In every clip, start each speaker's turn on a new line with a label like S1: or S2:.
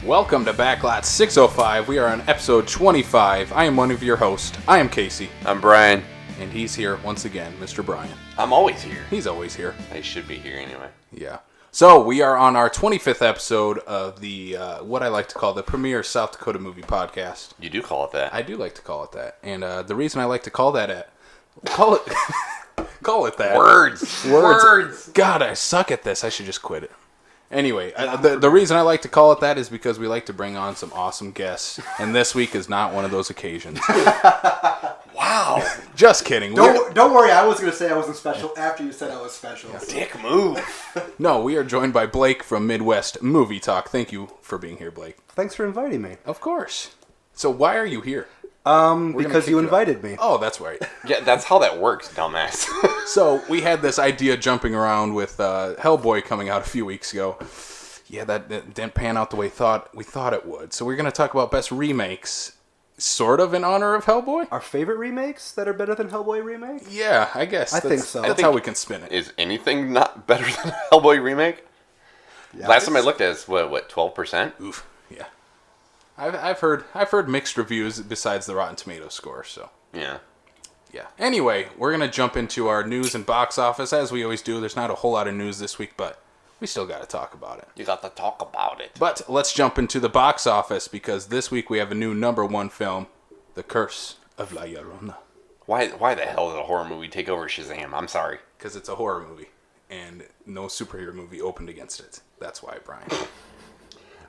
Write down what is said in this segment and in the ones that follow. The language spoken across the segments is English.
S1: Welcome to Backlot 605. We are on episode 25. I am one of your hosts. I am Casey.
S2: I'm Brian.
S1: And he's here once again, Mr. Brian.
S2: I'm always here.
S1: He's always here.
S2: I should be here anyway.
S1: Yeah. So, we are on our 25th episode of the, what I like to call the premier South Dakota movie podcast.
S2: You do call it that.
S1: I do like to call it that. And the reason I like to call that call it that.
S2: Words.
S1: God, I suck at this. I should just quit it. Anyway, the reason I like to call it that is because we like to bring on some awesome guests, and this week is not one of those occasions.
S2: Wow.
S1: Just kidding.
S3: Don't worry, I was going to say I wasn't special after you said I was special.
S2: Dick move.
S1: No, we are joined by Blake from Midwest Movie Talk. Thank you for being here, Blake.
S3: Thanks for inviting me.
S1: Of course. So why are you here?
S3: Because you invited me.
S1: Oh, that's right.
S2: Yeah, that's how that works, dumbass.
S1: So we had this idea jumping around with Hellboy coming out a few weeks ago. Yeah, that didn't pan out the way we thought it would. So we're going to talk about best remakes, sort of in honor of Hellboy.
S3: Our favorite remakes that are better than Hellboy remake?
S1: Yeah, I guess.
S3: I think so.
S1: That's how we can spin it.
S2: Is anything not better than a Hellboy remake?
S3: Yeah,
S2: Last time I looked at it, what 12%?
S1: Oof, yeah. I've heard mixed reviews besides the Rotten Tomatoes score, so.
S2: Yeah.
S1: Yeah. Anyway, we're going to jump into our news and box office, as we always do. There's not a whole lot of news this week, but we still got to talk about it.
S2: You got to talk about it.
S1: But let's jump into the box office, because this week we have a new number one film, The Curse of La Llorona.
S2: Why the hell did a horror movie take over Shazam? I'm sorry.
S1: Because it's a horror movie, and no superhero movie opened against it. That's why, Brian.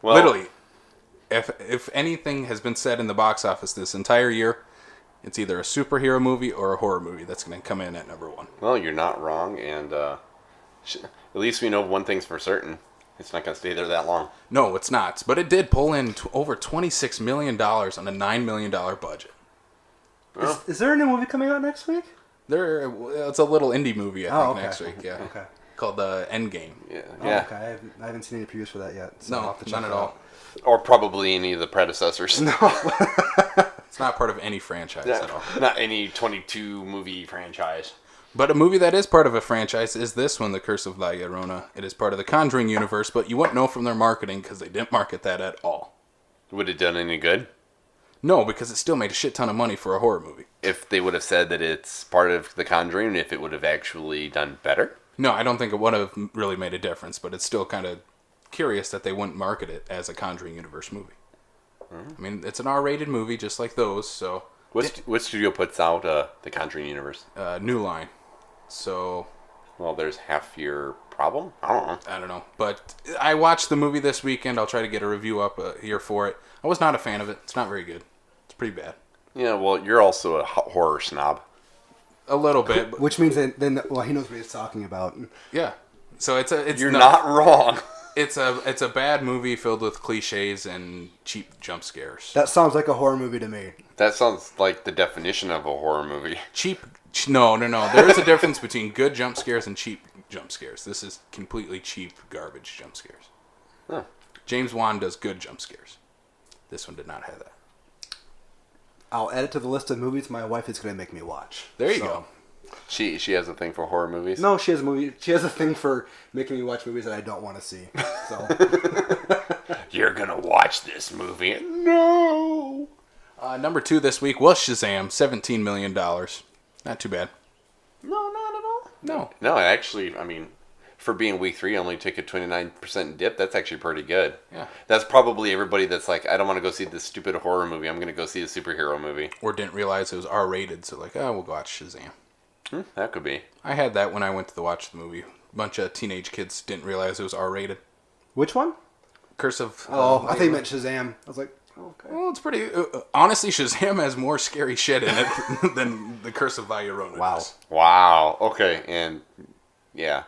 S2: Well,
S1: Literally, if anything has been said in the box office this entire year, it's either a superhero movie or a horror movie that's going to come in at number one.
S2: Well, you're not wrong, and at least we know one thing's for certain. It's not going to stay there that long.
S1: No, it's not. But it did pull in over $26 million on a $9 million budget.
S2: Well,
S3: Is there a new movie coming out next week?
S1: It's a little indie movie, I think,
S3: okay.
S1: next week. Yeah.
S3: Okay.
S1: Called Endgame.
S2: yeah.
S3: Oh, okay. I haven't seen any previews for that yet. So I'll
S1: No,
S3: have to check
S1: none
S3: it
S1: at
S3: out.
S1: all.
S2: Or probably any of the predecessors.
S3: No.
S1: It's not part of any franchise at all.
S2: Not any 22 movie franchise.
S1: But a movie that is part of a franchise is this one, The Curse of La Llorona. It is part of the Conjuring universe, but you wouldn't know from their marketing because they didn't market that at all.
S2: Would it done any good?
S1: No, because it still made a shit ton of money for a horror movie.
S2: If they would have said that it's part of The Conjuring, if it would have actually done better?
S1: No, I don't think it would have really made a difference, but it's still kind of curious that they wouldn't market it as a Conjuring universe movie. I mean, it's an R-rated movie just like those, so...
S2: What studio puts out The Conjuring universe?
S1: New Line. So...
S2: Well, there's half your problem? I don't know.
S1: But I watched the movie this weekend. I'll try to get a review up here for it. I was not a fan of it. It's not very good. It's pretty bad.
S2: Yeah, well, you're also a horror snob.
S1: A little bit. But
S3: Which means then well, he knows what he's talking about.
S1: yeah. So it's
S2: You're not wrong.
S1: It's a bad movie filled with cliches and cheap jump scares.
S3: That sounds like a horror movie to me.
S2: That sounds like the definition of a horror movie.
S1: No. There is a difference between good jump scares and cheap jump scares. This is completely cheap garbage jump scares.
S2: Huh.
S1: James Wan does good jump scares. This one did not have that.
S3: I'll add it to the list of movies my wife is going to make me watch.
S1: There you go.
S2: She has a thing for horror movies?
S3: No, she has a thing for making me watch movies that I don't want to see. So
S2: You're going to watch this movie. No!
S1: Number 2 this week was Shazam, $17 million. Not too bad.
S2: No, not at all.
S1: No.
S2: No, actually, I mean, for being week 3, only took a 29% dip. That's actually pretty good.
S1: Yeah.
S2: That's probably everybody that's like, I don't want to go see this stupid horror movie. I'm going to go see a superhero movie.
S1: Or didn't realize it was R-rated, so like, we'll go watch Shazam.
S2: That could be.
S1: I had that when I went to watch the movie. A bunch of teenage kids didn't realize it was R-rated.
S3: which one?
S1: Curse of...
S3: I thought you meant Shazam. I was like, okay.
S1: Well, it's pretty... honestly, Shazam has more scary shit in it than The Curse of La Llorona does.
S2: Wow. Okay, and yeah.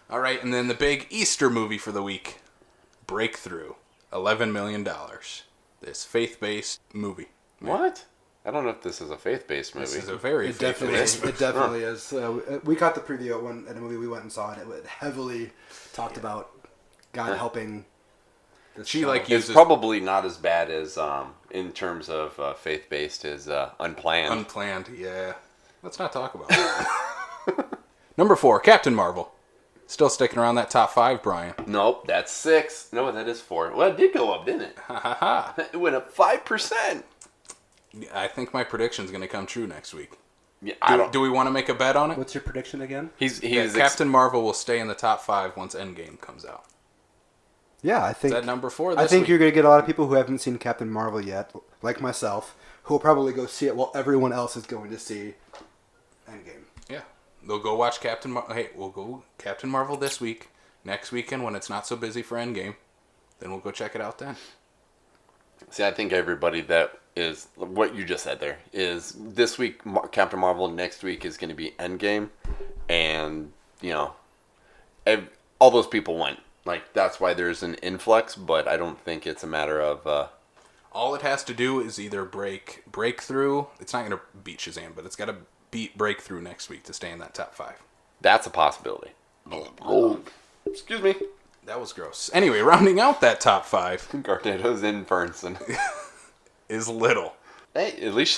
S1: All right, and then the big Easter movie for the week, Breakthrough, $11 million. This faith-based movie.
S2: What? I don't know if this is a faith-based movie.
S1: This is a very
S3: It definitely
S1: faith-based movie.
S3: It definitely is. We got the preview at a movie we went and saw, and it heavily talked about God helping.
S1: She like
S2: It's
S1: uses
S2: probably not as bad as in terms of faith-based as Unplanned.
S1: Unplanned, yeah. Let's not talk about it. Number 4, Captain Marvel. Still sticking around that top 5, Brian.
S2: Nope, that's 6. No, that is 4. Well, it did go up, didn't it?
S1: Ha ha ha.
S2: It went up 5%.
S1: I think my prediction's going to come true next week.
S2: Yeah,
S1: Do we want to make a bet on it?
S3: What's your prediction again?
S1: Captain Marvel will stay in the top 5 once Endgame comes out.
S3: Yeah, I think.
S1: Is that number 4 this
S3: I think
S1: week?
S3: you're going to get a lot of people who haven't seen Captain Marvel yet, like myself, who will probably go see it while everyone else is going to see Endgame.
S1: Yeah. They'll go watch Captain Marvel. Hey, we'll go Captain Marvel this week. Next weekend, when it's not so busy for Endgame, then we'll go check it out then.
S2: See, I think everybody that is what you just said there is this week Captain Marvel, next week is going to be Endgame, and all those people went. Like, that's why there's an influx, but I don't think it's a matter of.
S1: All it has to do is either breakthrough. It's not going to beat Shazam, but it's got to beat Breakthrough next week to stay in that top 5.
S2: That's a possibility. Oh, excuse me.
S1: That was gross. Anyway, rounding out that top 5
S2: Garnetto's in Burnson.
S1: is Little.
S2: Hey, at least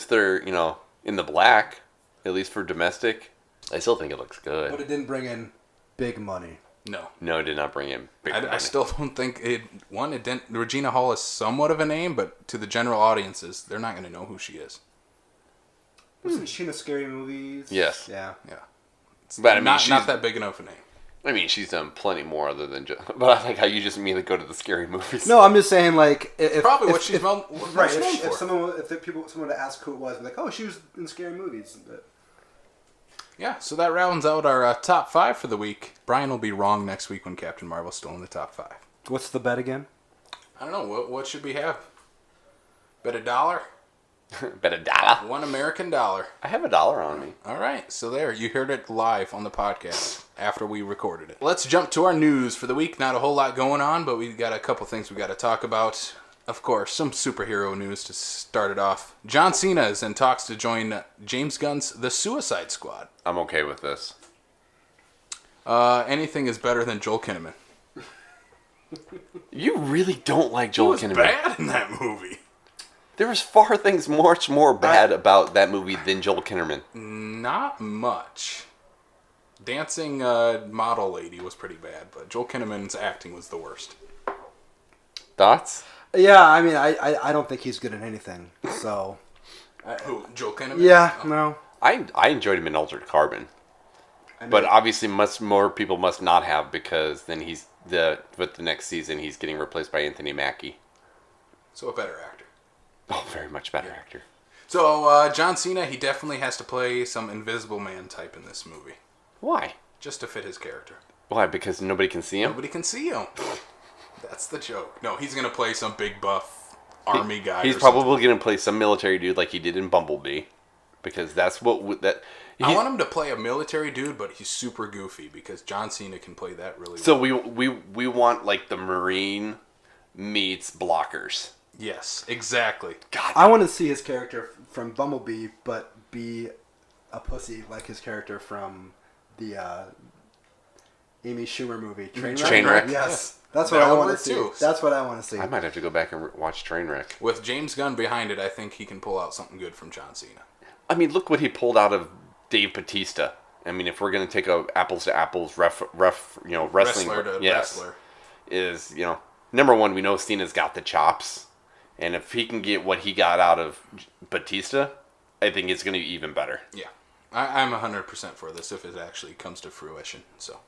S2: they're in the black. At least for domestic, I still think it looks good.
S3: But it didn't bring in big money.
S1: No,
S2: it did not bring in big money.
S1: I still don't think it. One, it didn't. Regina Hall is somewhat of a name, but to the general audiences, they're not going to know who she is.
S3: Wasn't she in the Scary Movies?
S2: Yes.
S3: Yeah.
S1: It's
S2: But I mean,
S1: not that big enough a name.
S2: I mean, she's done plenty more other than just. But I like how you just immediately go to the scary movies.
S3: No, I'm just saying, like, if
S1: Probably
S3: if,
S1: what she's
S3: if,
S1: known
S3: right.
S1: for.
S3: If someone to ask who it was, be like, oh, she was in Scary Movies. But
S1: Yeah, so that rounds out our top 5 for the week. Brian will be wrong next week when Captain Marvel's still in the top 5.
S3: what's the bet again?
S1: I don't know. What should we have? Bet $1?
S2: Bet $1.
S1: $1 American dollar.
S2: I have $1 on me.
S1: All right, so there. You heard it live on the podcast after we recorded it. Let's jump to our news for the week. Not a whole lot going on, but we got a couple things we got to talk about. Of course, some superhero news to start it off. John Cena is in talks to join James Gunn's The Suicide Squad.
S2: I'm okay with this.
S1: Anything is better than Joel Kinnaman.
S2: You really don't like Joel
S1: He was
S2: Kinnaman.
S1: bad in that movie.
S2: There was far things much more bad about that movie than Joel Kinnaman.
S1: Not much. Dancing model lady was pretty bad, but Joel Kinnaman's acting was the worst.
S2: Thoughts?
S3: Yeah, I mean, I don't think he's good at anything. So.
S1: Who? Joel Kinnaman?
S3: Yeah.
S1: Oh.
S3: No.
S2: I enjoyed him in Altered Carbon. But obviously much more people must not have, because then with the next season he's getting replaced by Anthony Mackie.
S1: So a better actor.
S2: Oh, very much better actor.
S1: So John Cena, he definitely has to play some Invisible Man type in this movie.
S2: Why?
S1: Just to fit his character.
S2: Why? Because nobody can see him?
S1: Nobody can see him. That's the joke. No, he's going to play some big buff army guy.
S2: He's probably going to play some military dude like he did in Bumblebee. Because that's what...
S1: I want him to play a military dude, but he's super goofy, because John Cena can play that really well.
S2: So we want like the Marine meets blockers.
S1: Yes, exactly.
S2: God,
S3: I want to see his character from Bumblebee, but be a pussy like his character from the Amy Schumer movie,
S2: Trainwreck.
S3: Yes,
S1: Yeah.
S3: that's what
S1: That
S3: I
S1: would
S3: want to
S1: work
S3: see.
S1: too.
S3: That's what I want to see.
S2: I might have to go back and watch Trainwreck.
S1: With James Gunn behind it, I think he can pull out something good from John Cena.
S2: I mean, look what he pulled out of Dave Bautista. I mean, if we're going to take a apples to apples wrestling,
S1: Wrestler to wrestler.
S2: is number one, we know Cena's got the chops, and if he can get what he got out of Batista, I think it's going to be even better.
S1: Yeah. I'm 100% for this if it actually comes to fruition. So,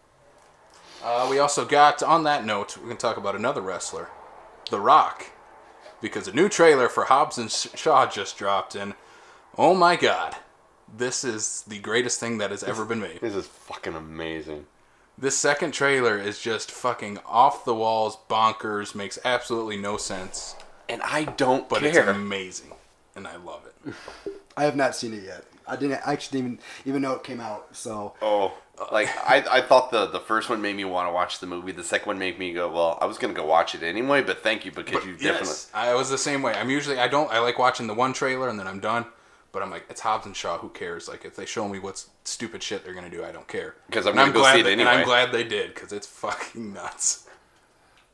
S1: we also got, on that note, we're going to talk about another wrestler, The Rock, because a new trailer for Hobbs and Shaw just dropped, and oh my god, this is the greatest thing that has ever been made.
S2: This is fucking amazing.
S1: This second trailer is just fucking off the walls, bonkers, makes absolutely no sense,
S2: And I don't
S1: but
S2: care.
S1: it's amazing, and I love it.
S3: I have not seen it yet. I actually didn't even know it came out. So
S2: Oh, like I thought the first one made me want to watch the movie. The second one made me go, well, I was gonna go watch it anyway, but thank you because you definitely.
S1: Yes, I was the same way. I like watching the one trailer and then I'm done. But I'm like, it's Hobbs and Shaw. Who cares? Like, if they show me what stupid shit they're gonna do, I don't care.
S2: Because I'm gonna go see it anyway.
S1: And I'm glad they did because it's fucking nuts.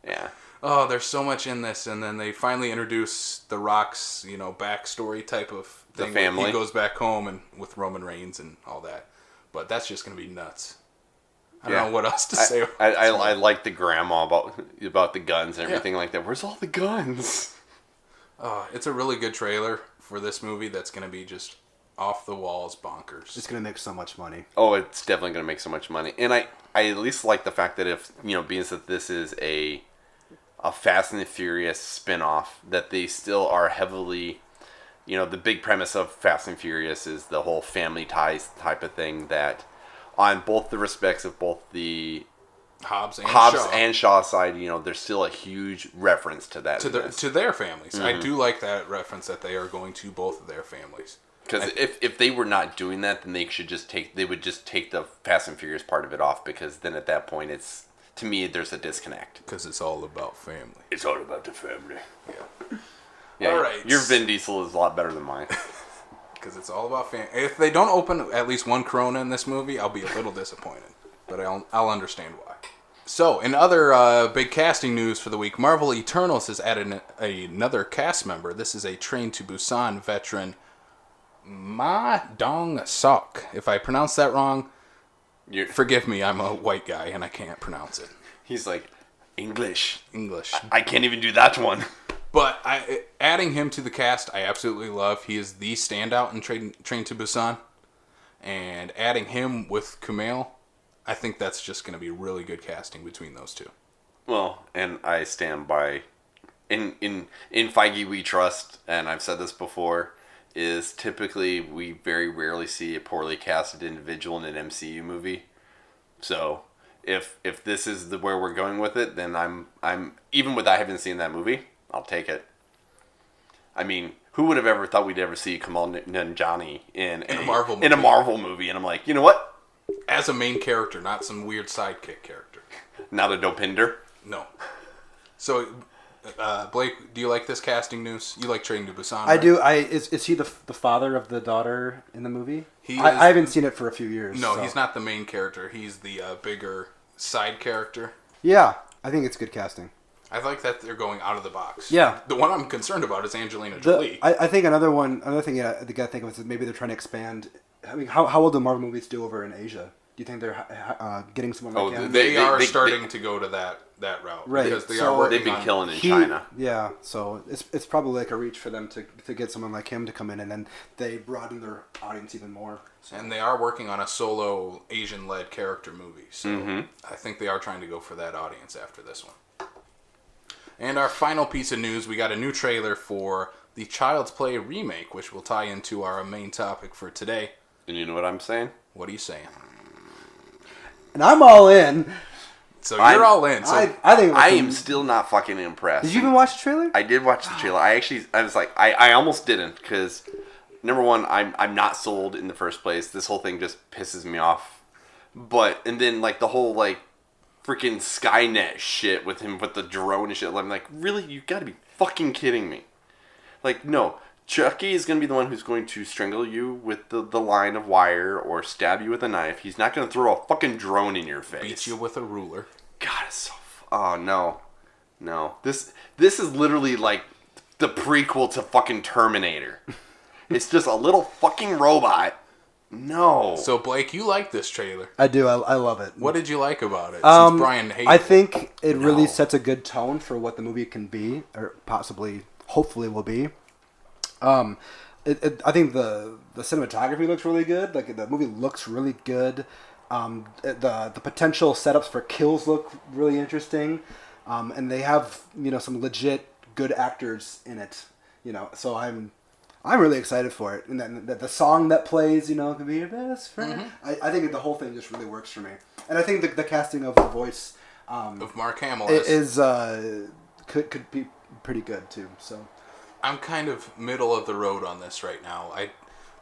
S2: Yeah.
S1: oh, there's so much in this, and then they finally introduce The Rock's, backstory type of thing.
S2: The family.
S1: He goes back home and with Roman Reigns and all that. But that's just going to be nuts. I don't know what else to say.
S2: I like the grandma about the guns and everything like that. Where's all the guns?
S1: It's a really good trailer for this movie that's going to be just off the walls bonkers.
S3: It's going to make so much money.
S2: Oh, it's definitely going to make so much money. And I at least like the fact that if, being that this is a Fast and the Furious spin-off, that they still are heavily, the big premise of Fast and Furious is the whole family ties type of thing, that on both the respects of both the
S1: Hobbs
S2: Shaw. And Shaw side, there's still a huge reference to that.
S1: To their families.
S2: Mm-hmm.
S1: I do like that reference that they are going to both of their families.
S2: Because if they were not doing that, then they would just take the Fast and Furious part of it off, because then at that point to me there's a disconnect.
S1: Because it's all about family.
S2: It's all about the family.
S1: Yeah. All right.
S2: Your Vin Diesel is a lot better than mine.
S1: Because it's all about family. If they don't open at least one Corona in this movie, I'll be a little disappointed. But I'll understand why. So, in other big casting news for the week, Marvel Eternals has added another cast member. This is a Train to Busan veteran, Ma Dong-seok. If I pronounce that wrong, forgive me. I'm a white guy and I can't pronounce it.
S2: He's like, English.
S1: I
S2: can't even do that one.
S1: But adding him to the cast, I absolutely love. He is the standout in Train to Busan. And adding him with Kumail, I think that's just going to be really good casting between those two.
S2: Well, and I stand by, in Feige we trust, and I've said this before, is typically we very rarely see a poorly casted individual in an MCU movie. So if this is where we're going with it, then I'm even with I haven't seen that movie, I'll take it. I mean, who would have ever thought we'd ever see Kamal Nanjiani in a Marvel movie? And I'm like, you know what?
S1: As a main character, not some weird sidekick character.
S2: Not a Dopinder?
S1: No. So, Blake, do you like this casting news? You like Train to Busan,
S3: I
S1: right?
S3: do. Is he the father of the daughter in the movie?
S1: I
S3: haven't seen it for a few years.
S1: No,
S3: so.
S1: He's not the main character. He's the bigger side character.
S3: Yeah, I think it's good casting.
S1: I like that they're going out of the box.
S3: Yeah.
S1: The one I'm concerned about is Angelina Jolie.
S3: I think another thing the guy think of is that maybe they're trying to expand. I mean, how will the Marvel movies do over in Asia? Do you think they're getting someone like him?
S1: They are starting to go to that route.
S3: Right.
S1: Because
S2: they've been killing in China.
S3: Yeah, so it's probably like a reach for them to get someone like him to come in, and then they broaden their audience even more. So.
S1: And they are working on a solo Asian-led character movie. So I think they are trying to go for that audience after this one. And our final piece of news, we got a new trailer for the Child's Play remake, which will tie into our main topic for today.
S2: And you know what I'm saying?
S1: What are you saying?
S3: And I'm all in.
S1: So you're all in. So
S3: I think
S2: I am still not fucking impressed.
S3: Did you even watch the trailer?
S2: I did watch the trailer. I was like, I almost didn't, because number one, I'm not sold in the first place. This whole thing just pisses me off. And then like the whole like freaking Skynet shit with him with the drone and shit. I'm like, really? You gotta be fucking kidding me. Like, no. Chucky is going to be the one who's going to strangle you with the line of wire or stab you with a knife. He's not going to throw a fucking drone in your face.
S1: Beat you with a ruler.
S2: God, it's so... Oh, no. No. This is literally like the prequel to fucking Terminator. It's just a little fucking robot. No.
S1: So, Blake, you like this trailer.
S3: I do. I love it.
S1: What did you like about it? Since Brian hates
S3: I think it really sets a good tone for what the movie can be, or possibly, hopefully will be. I think the cinematography looks really good. Like, the movie looks really good. The potential setups for kills look really interesting. And they have, some legit good actors in it. So I'm really excited for it. And then the song that plays, can be your best friend. Mm-hmm. I think the whole thing just really works for me. And I think the casting of the voice
S1: of Mark Hamill
S3: could be pretty good too. So
S1: I'm kind of middle of the road on this right now.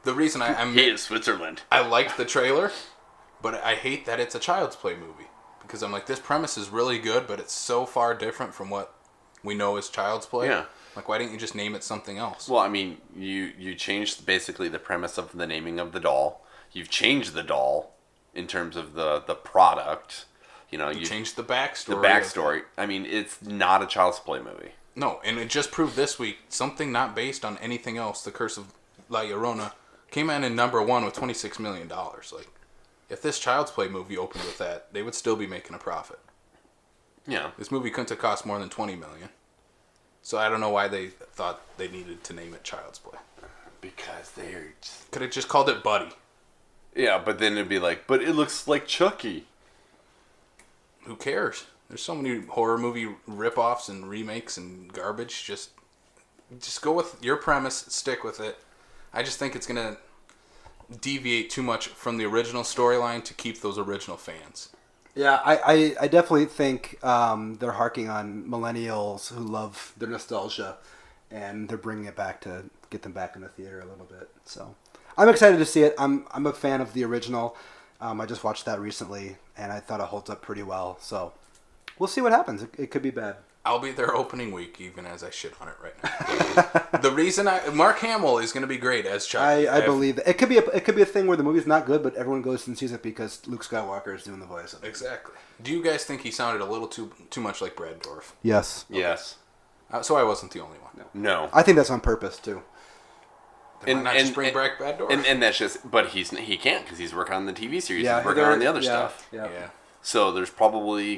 S1: The reason I'm
S2: he is Switzerland.
S1: I like the trailer, but I hate that it's a Child's Play movie, because I'm like, this premise is really good, but it's so far different from what we know as Child's Play.
S2: Yeah.
S1: Like, why didn't you just name it something else?
S2: Well, I mean, you changed basically the premise of the naming of the doll. You've changed the doll in terms of the product.
S1: You changed the backstory.
S2: The backstory. I mean, it's not a Child's Play movie.
S1: No, and it just proved this week something not based on anything else. The Curse of La Llorona came in number 1 with $26 million. Like, if this Child's Play movie opened with that, they would still be making a profit.
S2: Yeah.
S1: This movie couldn't have cost more than $20 million. So I don't know why they thought they needed to name it Child's Play.
S2: Because they're...
S1: Could have just called it Buddy.
S2: Yeah, but then it'd be like, but it looks like Chucky.
S1: Who cares? There's so many horror movie rip-offs and remakes and garbage. Just go with your premise, stick with it. I just think it's going to deviate too much from the original storyline to keep those original fans.
S3: Yeah, I definitely think they're harking on millennials who love their nostalgia, and they're bringing it back to get them back in the theater a little bit. So I'm excited to see it. I'm a fan of the original. I just watched that recently, and I thought it holds up pretty well. So we'll see what happens. It could be bad.
S1: I'll be there opening week, even as I shit on it right now. The reason Mark Hamill is going to be great as Chucky.
S3: I believe that. It could be a thing where the movie's not good, but everyone goes and sees it because Luke Skywalker is doing the voice of it.
S1: Exactly. Do you guys think he sounded a little too much like Brad Dourif?
S3: Yes.
S2: Okay. Yes.
S1: So I wasn't the only one.
S2: No.
S3: I think that's on purpose too.
S1: Then why not just bring back Brad Dourif?
S2: And that's just, but he can't because he's working on the TV series.
S3: Yeah,
S2: he's working on the other stuff.
S3: Yeah.
S2: So there's probably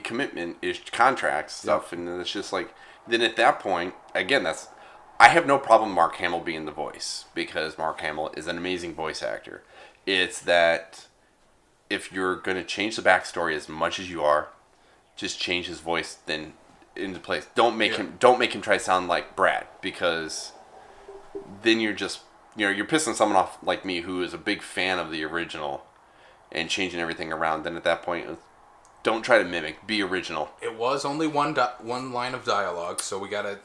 S2: contract stuff, and then it's just like, then at that point, again, I have no problem Mark Hamill being the voice because Mark Hamill is an amazing voice actor. It's that if you're going to change the backstory as much as you are, just change his voice then into place. Don't make him try to sound like Brad, because then you're just you're pissing someone off like me who is a big fan of the original and changing everything around. Then at that point, don't try to mimic. Be original.
S1: It was only one line of dialogue, so we gotta.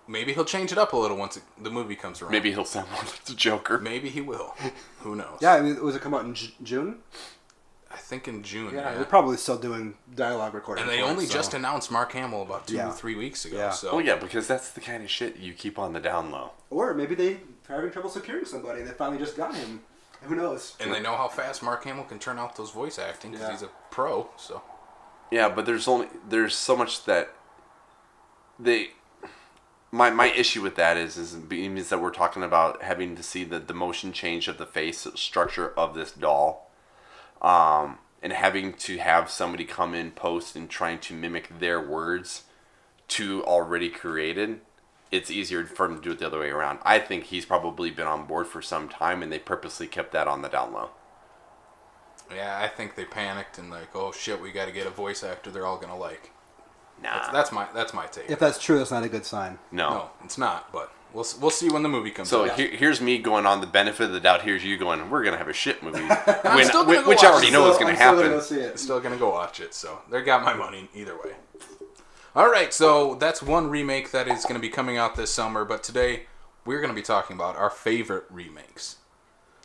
S1: Maybe he'll change it up a little once the movie comes around.
S2: Maybe he'll sound more like the Joker.
S1: Maybe he will. Who knows?
S3: Yeah, I mean, was it come out in June?
S1: I think in June.
S3: Yeah,
S1: Yeah.
S3: they're probably still doing dialogue recording.
S1: And they only just announced Mark Hamill about 3 weeks ago.
S3: Yeah.
S1: So.
S2: Well, yeah, because that's the kind of shit you keep on the down low.
S3: Or maybe they're having trouble securing somebody and they finally just got him. Who knows?
S1: And they know how fast Mark Hamill can turn out those voice acting because he's a pro. So.
S2: Yeah, but there's so much that they. My issue with that is that we're talking about having to see the motion change of the face structure of this doll, and having to have somebody come in post and trying to mimic their words to already created. It's easier for him to do it the other way around. I think he's probably been on board for some time, and they purposely kept that on the down low.
S1: Yeah, I think they panicked and like, oh shit, we got to get a voice actor they're all gonna like.
S2: Nah,
S1: That's my take.
S3: If that's true, that's not a good sign.
S1: No, it's not. But we'll see when the movie comes
S2: So
S1: out.
S2: here's me going on the benefit of the doubt. Here's you going, we're gonna have a shit movie,
S1: still gonna go
S2: which I
S1: watch
S2: already
S1: it.
S2: know is gonna happen.
S3: Still see it.
S1: Still gonna go watch it. So they got my money either way. All right, so that's one remake that is gonna be coming out this summer. But today we're gonna be talking about our favorite remakes.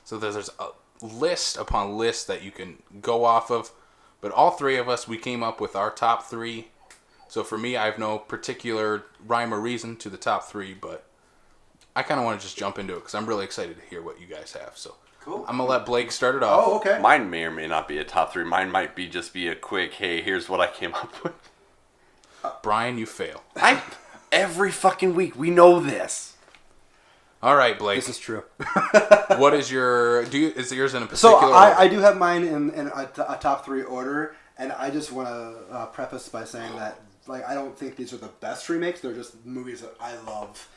S1: So there's a list upon list that you can go off of. But all three of us, we came up with our top 3. So for me, I have no particular rhyme or reason to the top 3, but I kind of want to just jump into it because I'm really excited to hear what you guys have. So
S3: Cool.
S1: I'm going to let Blake start it off.
S3: Oh, okay.
S2: Mine may or may not be a top 3. Mine might be just be a quick, hey, here's what I came up with.
S1: Brian, you fail.
S2: Every fucking week, we know this.
S1: All right, Blake.
S3: This is true.
S1: What is is yours in a particular
S3: So
S1: order?
S3: I do have mine in a top 3 order, and I just want to preface by saying that I don't think these are the best remakes. They're just movies that I love,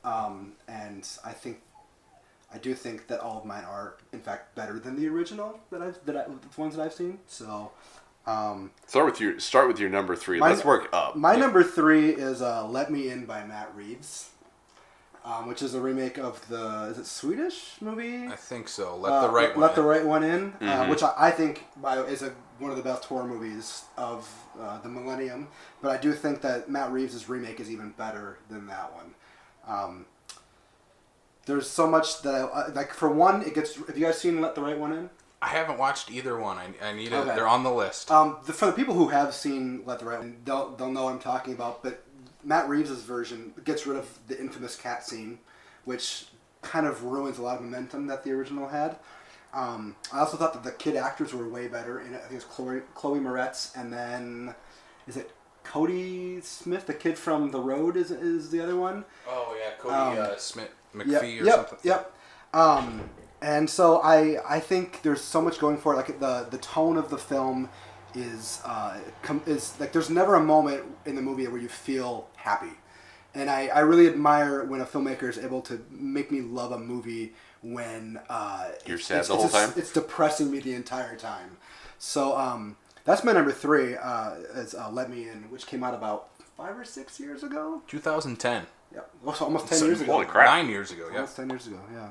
S3: and I do think that all of mine are in fact better than the original the ones that I've seen. So
S2: Start with your number 3. Let's work up.
S3: My number 3 is "Let Me In" by Matt Reeves. Which is a remake of is it Swedish movie?
S1: I think so. Let the right one
S3: Let
S1: in.
S3: the Right One In,
S2: Mm-hmm.
S3: which I think is one of the best horror movies of the millennium. But I do think that Matt Reeves' remake is even better than that one. There's so much that I like. For one, it gets. Have you guys seen Let the Right One In?
S1: I haven't watched either one. I need it.
S3: Okay.
S1: They're on the list.
S3: For the people who have seen Let the Right One In, they'll know what I'm talking about. But Matt Reeves' version gets rid of the infamous cat scene, which kind of ruins a lot of momentum that the original had. I also thought that the kid actors were way better in it. I think it was Chloe Moretz, and then is it Cody Smith, the kid from The Road, is the other one.
S1: Oh yeah, Cody Smith McPhee or something.
S3: Yep. And so I think there's so much going for it. Like the tone of the film is like there's never a moment in the movie where you feel happy. And I really admire when a filmmaker is able to make me love a movie when
S2: you're sad the whole time.
S3: It's depressing me the entire time. So that's my number 3 is Let Me In, which came out about 5 or 6 years ago.
S1: 2010.
S3: Yeah, almost 10 years ago.
S2: Holy crap!
S1: 9 years ago. Yeah,
S3: almost 10 years ago. Yeah.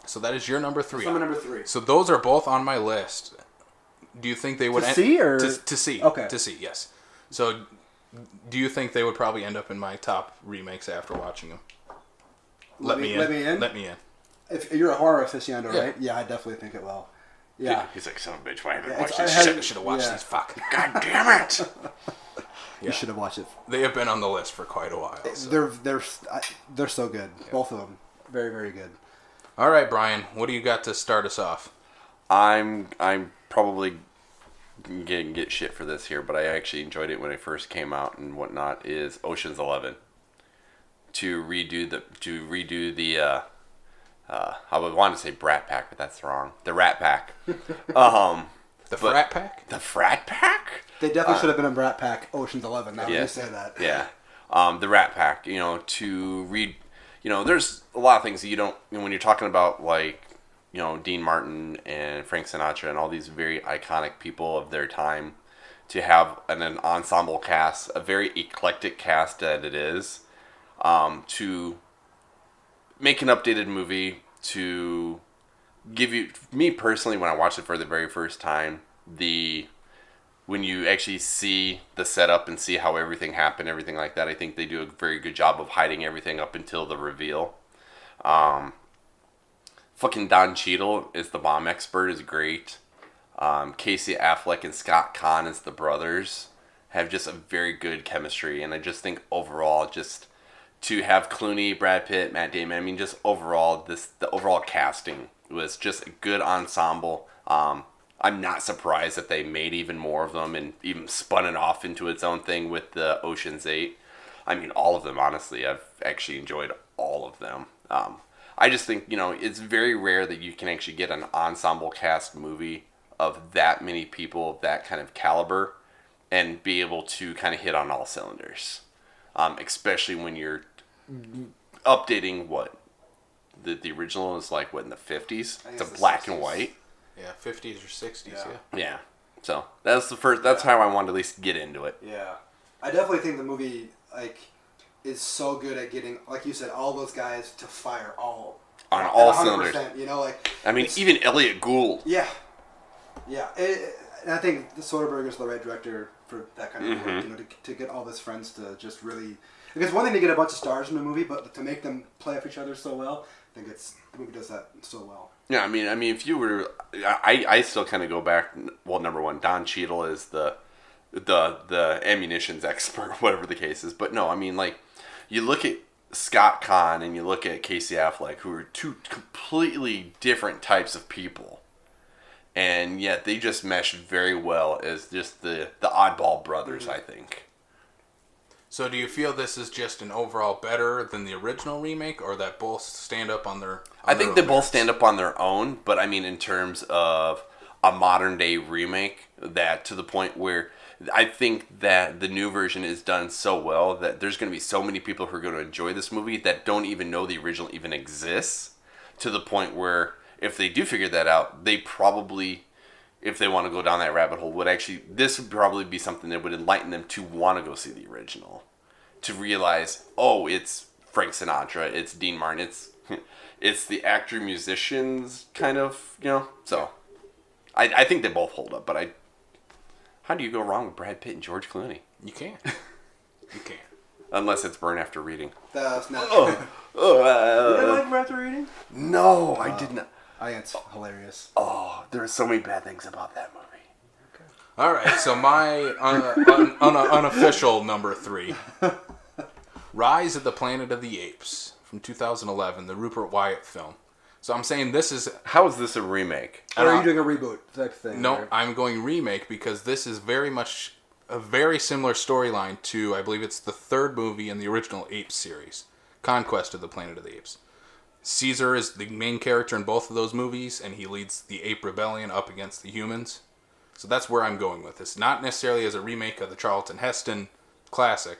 S1: So that is your number 3.
S3: That's my number 3.
S1: So those are both on my list. Do you think they would
S3: see or
S1: to see?
S3: Okay.
S1: To see, yes. So, do you think they would probably end up in my top remakes after watching them? Let me in. Let me in.
S3: If you're a horror aficionado,
S1: Yeah.
S3: right? Yeah, I definitely think it will. Yeah.
S2: He's like, son of a bitch, why haven't I
S3: Yeah,
S2: watched
S3: it's-
S2: this
S3: I
S2: shit?
S1: Should have watched
S3: Yeah.
S1: these. Fuck.
S2: God damn it!
S3: You should have watched it.
S1: They have been on the list for quite a while. So.
S3: They're so good. Both of them. Very, very good.
S1: All right, Brian. What do you got to start us off?
S2: I'm probably get shit for this here, but I actually enjoyed it when it first came out and whatnot. Is Ocean's 11 to redo the I would want to say Brat Pack, but that's wrong. The Rat Pack.
S1: The Frat Pack?
S2: The Frat Pack?
S3: They definitely should have been in Brat Pack Ocean's 11. Now you say that.
S2: Yeah. The Rat Pack, to read, there's a lot of things that you don't, when you're talking about like, Dean Martin and Frank Sinatra and all these very iconic people of their time, to have an ensemble cast, a very eclectic cast that it is, to make an updated movie, to give you, me personally, when I watched it for the very first time, when you actually see the setup and see how everything happened, everything like that, I think they do a very good job of hiding everything up until the reveal. Fucking Don Cheadle is the bomb expert, is great. Casey Affleck and Scott Conn as the brothers have just a very good chemistry, and I just think overall, just to have Clooney, Brad Pitt, Matt Damon, I mean, just overall, the overall casting was just a good ensemble. I'm not surprised that they made even more of them and even spun it off into its own thing with the Ocean's 8. I mean, all of them, honestly. I've actually enjoyed all of them. I just think, it's very rare that you can actually get an ensemble cast movie of that many people of that kind of caliber and be able to kind of hit on all cylinders. Especially when you're updating what? The original is like, what, in the 50s? It's a black and white.
S1: Yeah, 50s or 60s, yeah.
S2: Yeah. So, that's the first, that's how I wanted to at least get into it.
S3: Yeah. I definitely think the movie, is so good at getting, like you said, all those guys to fire all.
S2: On all
S3: 100%,
S2: cylinders. I mean, even Elliot Gould.
S3: Yeah. Yeah. And I think Soderbergh is the right director for that kind of work, to get all his friends to just really... Because one thing to get a bunch of stars in a movie, but to make them play off each other so well, I think the movie does that so well.
S2: Yeah, I mean, if you were... I still kind of go back... Well, number one, Don Cheadle is the ammunitions expert, whatever the case is. But no, I mean, you look at Scott Conn and you look at Casey Affleck, who are two completely different types of people. And yet they just mesh very well as just the oddball brothers, I think.
S1: So do you feel this is just an overall better than the original remake, or that both stand up on their...
S2: I think they both stand up on their own, but I mean in terms of a modern day remake, that to the point where I think that the new version is done so well that there's going to be so many people who are going to enjoy this movie that don't even know the original even exists, to the point where if they do figure that out, they probably, if they want to go down that rabbit hole, this would probably be something that would enlighten them to want to go see the original. To realize, oh, it's Frank Sinatra, it's Dean Martin, it's the actor-musicians kind of, so I think they both hold up, but how do you go wrong with Brad Pitt and George Clooney?
S1: You can't. You can't.
S2: Unless it's Burn After Reading.
S3: That's not
S2: You
S3: didn't like Burn After Reading?
S2: No, I did not.
S3: I think it's hilarious.
S2: Oh, there are so many bad things about that movie.
S1: All right, so my unofficial number 3, Rise of the Planet of the Apes from 2011, the Rupert Wyatt film. So I'm saying this is...
S2: How is this a remake?
S3: Or are you doing a reboot type thing?
S1: No,
S3: right?
S1: I'm going remake because this is very much a very similar storyline to, I believe it's the third movie in the original Apes series, Conquest of the Planet of the Apes. Caesar is the main character in both of those movies, and he leads the ape rebellion up against the humans. So that's where I'm going with this. Not necessarily as a remake of the Charlton Heston classic,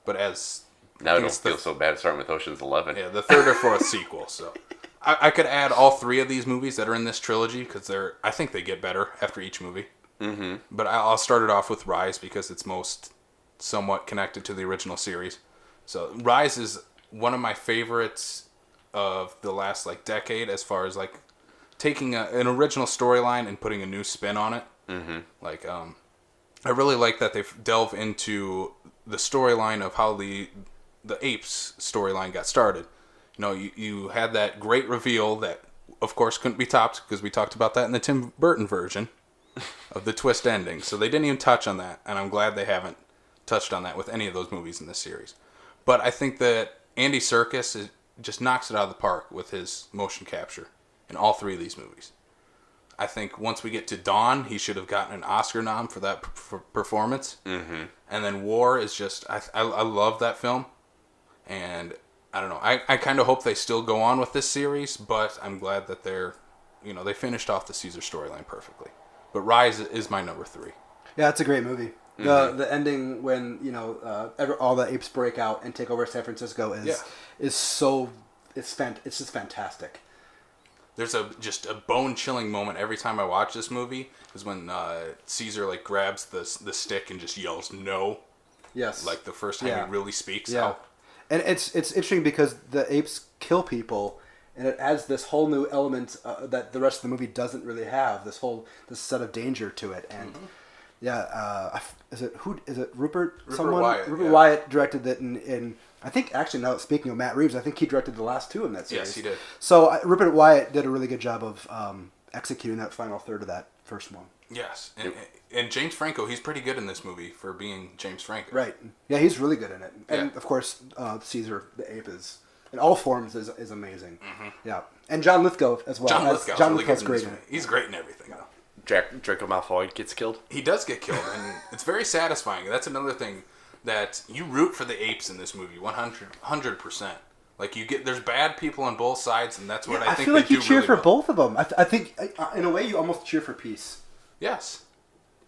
S1: but as...
S2: Now I don't feel so bad starting with Ocean's 11.
S1: Yeah, the third or fourth sequel. So I could add all three of these movies that are in this trilogy because I think they get better after each movie. Mm-hmm. But I'll start it off with Rise because it's most somewhat connected to the original series. So Rise is one of my favorites of the last decade as far as taking an original storyline and putting a new spin on it. Mm-hmm. I really like that they delve into the storyline of how the apes storyline got started. You had that great reveal that, of course, couldn't be topped because we talked about that in the Tim Burton version of the twist ending. So they didn't even touch on that, and I'm glad they haven't touched on that with any of those movies in this series. But I think that Andy Serkis just knocks it out of the park with his motion capture in all three of these movies. I think once we get to Dawn, he should have gotten an Oscar nom for that performance. Mm-hmm. And then War is just... I love that film. And I don't know. I kind of hope they still go on with this series, but I'm glad that they finished off the Caesar storyline perfectly. But Rise is my number 3.
S3: Yeah, it's a great movie. The ending when all the apes break out and take over San Francisco is it's just fantastic.
S1: There's just a bone-chilling moment every time I watch this movie is when Caesar grabs the stick and just yells no.
S3: Yes.
S1: The first time he really speaks.
S3: Yeah. And it's interesting because the apes kill people, and it adds this whole new element that the rest of the movie doesn't really have. This set of danger to it, and is it Rupert?
S1: Wyatt.
S3: Rupert Wyatt directed it, and I think actually now speaking of Matt Reeves, I think he directed the last 2 in that series.
S1: Yes, he did.
S3: So Rupert Wyatt did a really good job of executing that final third of that first one.
S1: Yes, and James Franco, he's pretty good in this movie for being James Franco.
S3: Right. Yeah, he's really good in it. And, of course, Caesar the ape is, in all forms, is amazing. Mm-hmm. Yeah. And John Lithgow as well.
S1: John Lithgow's great in it. He's great in everything.
S2: Draco Malfoy gets killed?
S1: He does get killed, and it's very satisfying. That's another thing that you root for the apes in this movie 100%. There's bad people on both sides, and that's what I think
S3: feel like
S1: they
S3: you
S1: do
S3: cheer
S1: really
S3: for
S1: well.
S3: both of them. I think, in a way, you almost cheer for peace.
S1: Yes.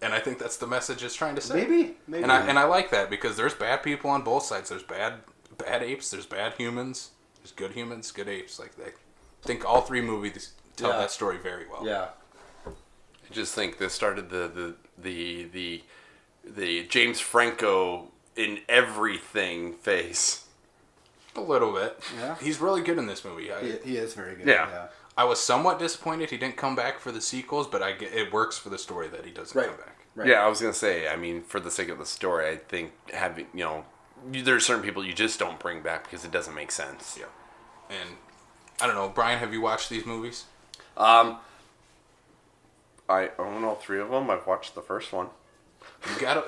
S1: And I think that's the message it's trying to say.
S3: Maybe.
S1: And I like that because there's bad people on both sides. There's bad apes, there's bad humans, there's good humans, good apes. I think all 3 movies tell that story very well.
S2: Yeah. I just think this started the James Franco in everything phase.
S1: A little bit.
S3: Yeah.
S1: He's really good in this movie.
S3: He is very good.
S2: Yeah.
S1: I was somewhat disappointed he didn't come back for the sequels, but it works for the story that he doesn't come back.
S3: Right.
S2: Yeah, I was going to say, for the sake of the story, I think having, there's certain people you just don't bring back because it doesn't make sense.
S1: Yeah. And, I don't know, Brian, have you watched these movies?
S2: I own all 3 of them. I've watched the first one.
S1: You gotta,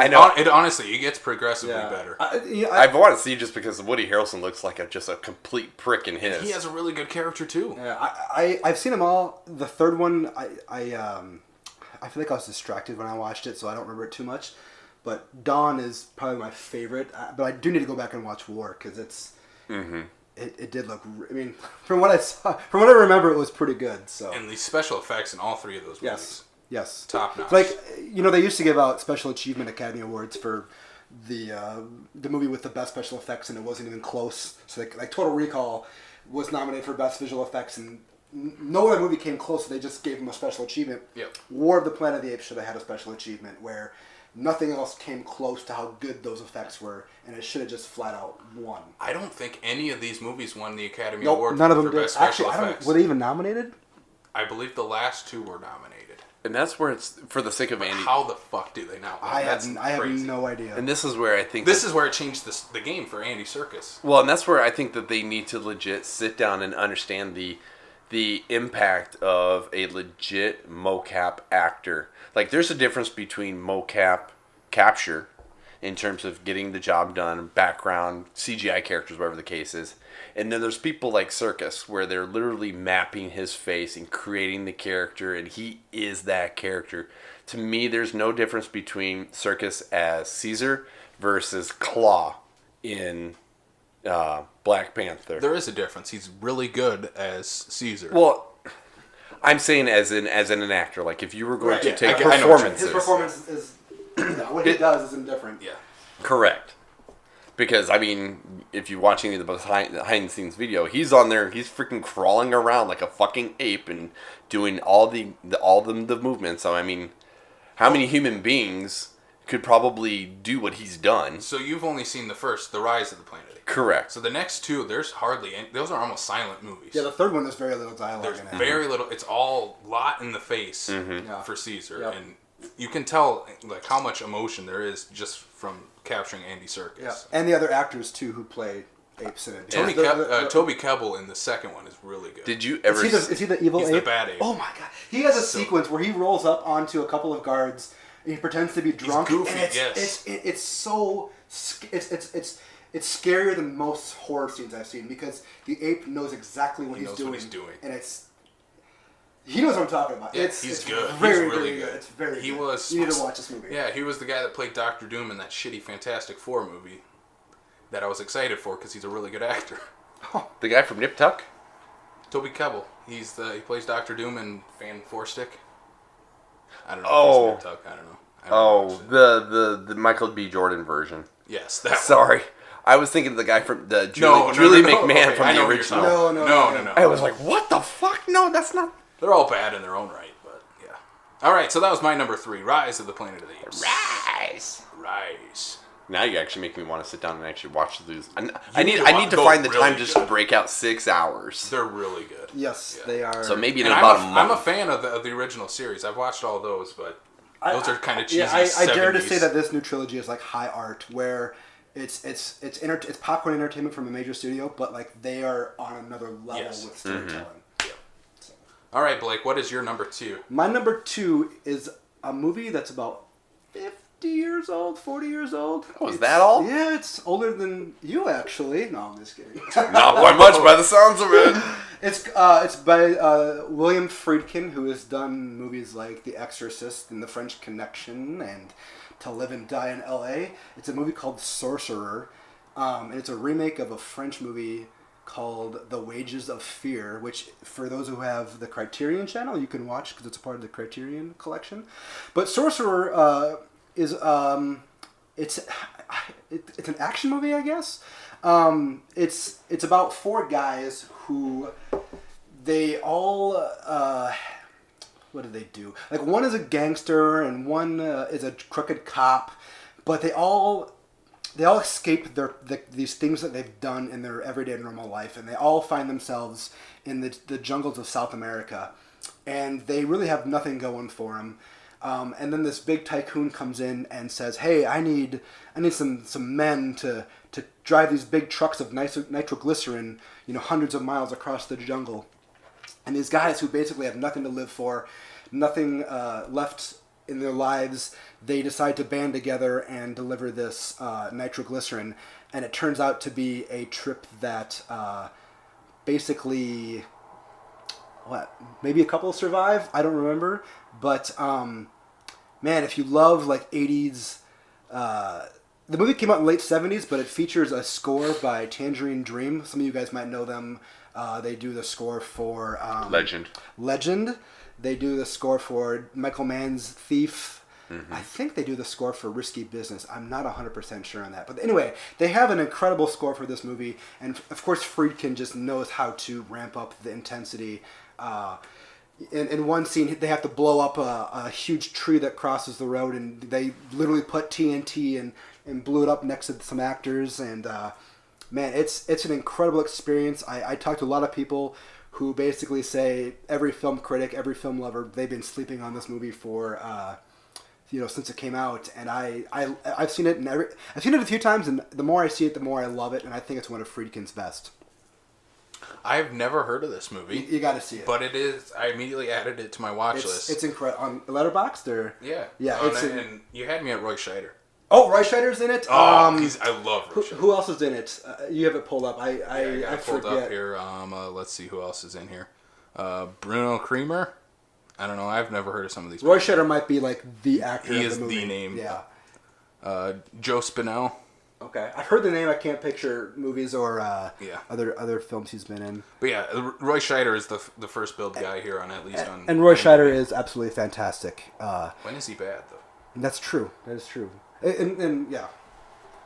S2: I know.
S1: It honestly, it gets progressively better.
S2: I've wanted to see just because Woody Harrelson looks like just a complete prick in his.
S1: He has a really good character too.
S3: Yeah, I've seen them all. The third one, I feel like I was distracted when I watched it, so I don't remember it too much. But Dawn is probably my favorite. But I do need to go back and watch War because it's. Mm-hmm. It did look. From what I saw, from what I remember, it was pretty good. So.
S1: And the special effects in all 3 of those movies.
S3: Yes.
S1: Top notch.
S3: They used to give out Special Achievement Academy Awards for the movie with the best special effects, and it wasn't even close. So Total Recall was nominated for best visual effects, and no other movie came close. So they just gave them a special achievement.
S1: Yep.
S3: War of the Planet of the Apes should have had a special achievement where nothing else came close to how good those effects were, and it should have just flat out won.
S1: I don't think any of these movies won the Academy
S3: Nope,
S1: Award
S3: none of them
S1: for
S3: did.
S1: best special
S3: Actually,
S1: effects.
S3: were they even nominated?
S1: I believe the last 2 were nominated.
S2: And that's where it's, for the sake of Andy.
S1: How the fuck do they not win?
S3: I have no idea.
S2: And this is where I think.
S1: This is where it changed the game for Andy Serkis.
S2: Well, and that's where I think that they need to legit sit down and understand the impact of a legit mocap actor. There's a difference between mocap capture in terms of getting the job done, background, CGI characters, whatever the case is. And then there's people like Circus, where they're literally mapping his face and creating the character, and he is that character. To me, there's no difference between Circus as Caesar versus Claw in Black Panther.
S1: There is a difference. He's really good as Caesar.
S2: Well, I'm saying as an actor. Like, if you were going to
S1: Yeah,
S2: take
S1: I know what you mean.
S2: performances.
S3: His performance is what he does is indifferent.
S1: Yeah.
S2: Correct. Because, I mean, if you're watching the behind-the-scenes video, he's on there, he's freaking crawling around like a fucking ape and doing all the movements. So, I mean, how many human beings could probably do what he's done?
S1: So you've only seen the first, The Rise of the Planet of the Apes.
S2: Correct.
S1: So the next two, there's hardly any, those are almost silent movies.
S3: Yeah, the third one, there's very little dialogue
S1: There's
S3: in it.
S1: very little. It's all lot in the face
S3: Yeah.
S1: for Caesar,
S3: Yep.
S1: and you can tell like how much emotion there is just from capturing Andy Serkis.
S3: Yeah, and the other actors too who play apes in it.
S1: Toby Kebbell in the second one is really good.
S2: Did you ever...
S3: Is he the evil
S1: He's
S3: ape?
S1: the bad ape.
S3: Oh my god, he has a sequence where he rolls up onto a couple of guards and he pretends to be drunk.
S1: goofy,
S3: and
S1: yes.
S3: it's so it's scarier than most horror scenes I've seen because the ape knows exactly what he's doing, and he knows what I'm talking about.
S1: Yeah,
S3: It's
S1: good.
S3: Very,
S1: he's really
S3: very
S1: good.
S3: It's very
S1: he
S3: good.
S1: Was,
S3: you need to watch this movie.
S1: Yeah, he was the guy that played Doctor Doom in that shitty Fantastic Four movie that I was excited for because he's a really good actor.
S2: The guy from Nip Tuck?
S1: Toby Kebbell. He plays Doctor Doom in Fan Four Stick. I don't know if he's Nip Tuck. I don't know.
S2: The Michael B. Jordan version.
S1: Yes, that
S2: Sorry. I was thinking of the guy from the Julie McMahon
S1: okay,
S2: from
S1: I know
S2: the
S1: who you're
S2: original.
S1: talking about. No.
S2: I was like, what the fuck? No, that's not...
S1: They're all bad in their own right, but yeah. All right, so that was my number 3, Rise of the Planet of the Apes. Rise.
S2: Now you actually make me want to sit down and actually watch these. I need to find the time just to break out 6 hours.
S1: They're really good.
S3: Yes,
S1: Yeah.
S3: they are.
S2: So maybe in
S1: And
S2: about a month.
S1: I'm a fan of the original series. I've watched all those, but those are kind of cheesy.
S3: I
S1: 70s.
S3: dare to say that this new trilogy is like high art, where it's popcorn entertainment from a major studio, but like they are on another level with storytelling.
S1: All right, Blake, what is your number 2?
S3: My number 2 is a movie that's about 50 years old, 40 years old.
S2: Oh, is that all?
S3: Yeah, it's older than you, actually. No, I'm just kidding.
S2: Not by much by the sounds of it.
S3: It's by William Friedkin, who has done movies like The Exorcist and The French Connection and To Live and Die in L.A. It's a movie called Sorcerer, and it's a remake of a French movie called The Wages of Fear, which for those who have the Criterion channel, you can watch because it's a part of the Criterion collection. But Sorcerer is it's an action movie, I guess. It's about 4 guys who they all what do they do? Like one is a gangster and one is a crooked cop, but they all escape these things that they've done in their everyday normal life, and they all find themselves in the jungles of South America, and they really have nothing going for them. And then this big tycoon comes in and says, "Hey, I need some men to drive these big trucks of nitroglycerin, hundreds of miles across the jungle." And these guys who basically have nothing to live for, nothing left in their lives, they decide to band together and deliver this nitroglycerin, and it turns out to be a trip that basically, maybe a couple survive, I don't remember, but man, if you love like 80s, the movie came out in the late 70s, but it features a score by Tangerine Dream. Some of you guys might know them. They do the score for Legend. They do the score for Michael Mann's Thief. Mm-hmm. I think they do the score for Risky Business. I'm not 100% sure on that. But anyway, they have an incredible score for this movie. And of course, Friedkin just knows how to ramp up the intensity. In one scene, they have to blow up a huge tree that crosses the road. And they literally put TNT and blew it up next to some actors. And man, it's an incredible experience. I talked to a lot of people who basically say every film critic, every film lover, they've been sleeping on this movie for since it came out, and I've seen it I've seen it a few times, and the more I see it, the more I love it, and I think it's one of Friedkin's best.
S1: I've never heard of this movie.
S3: You got to see it,
S1: but it is. I immediately added it to my watch list.
S3: It's incredible on Letterboxd, or
S1: yeah.
S3: yeah.
S1: And you had me at Roy Scheider.
S3: Oh, Roy Scheider's in it.
S1: Oh, I love Roy Scheider.
S3: Who else is in it? You have it pulled up. I
S1: got it pulled
S3: forget.
S1: up here. Let's see who else is in here. Bruno Creamer. I don't know. I've never heard of some of these.
S3: Roy Scheider might be like the actor.
S1: He
S3: of
S1: is
S3: the movie.
S1: the name.
S3: Yeah.
S1: Joe Spinell.
S3: Okay, I've heard the name. I can't picture movies or
S1: Yeah.
S3: other films he's been in.
S1: But yeah, Roy Scheider is the first build guy here on at least on.
S3: And Roy Scheider is absolutely fantastic.
S1: When is he bad though?
S3: That's true. That is true. And yeah,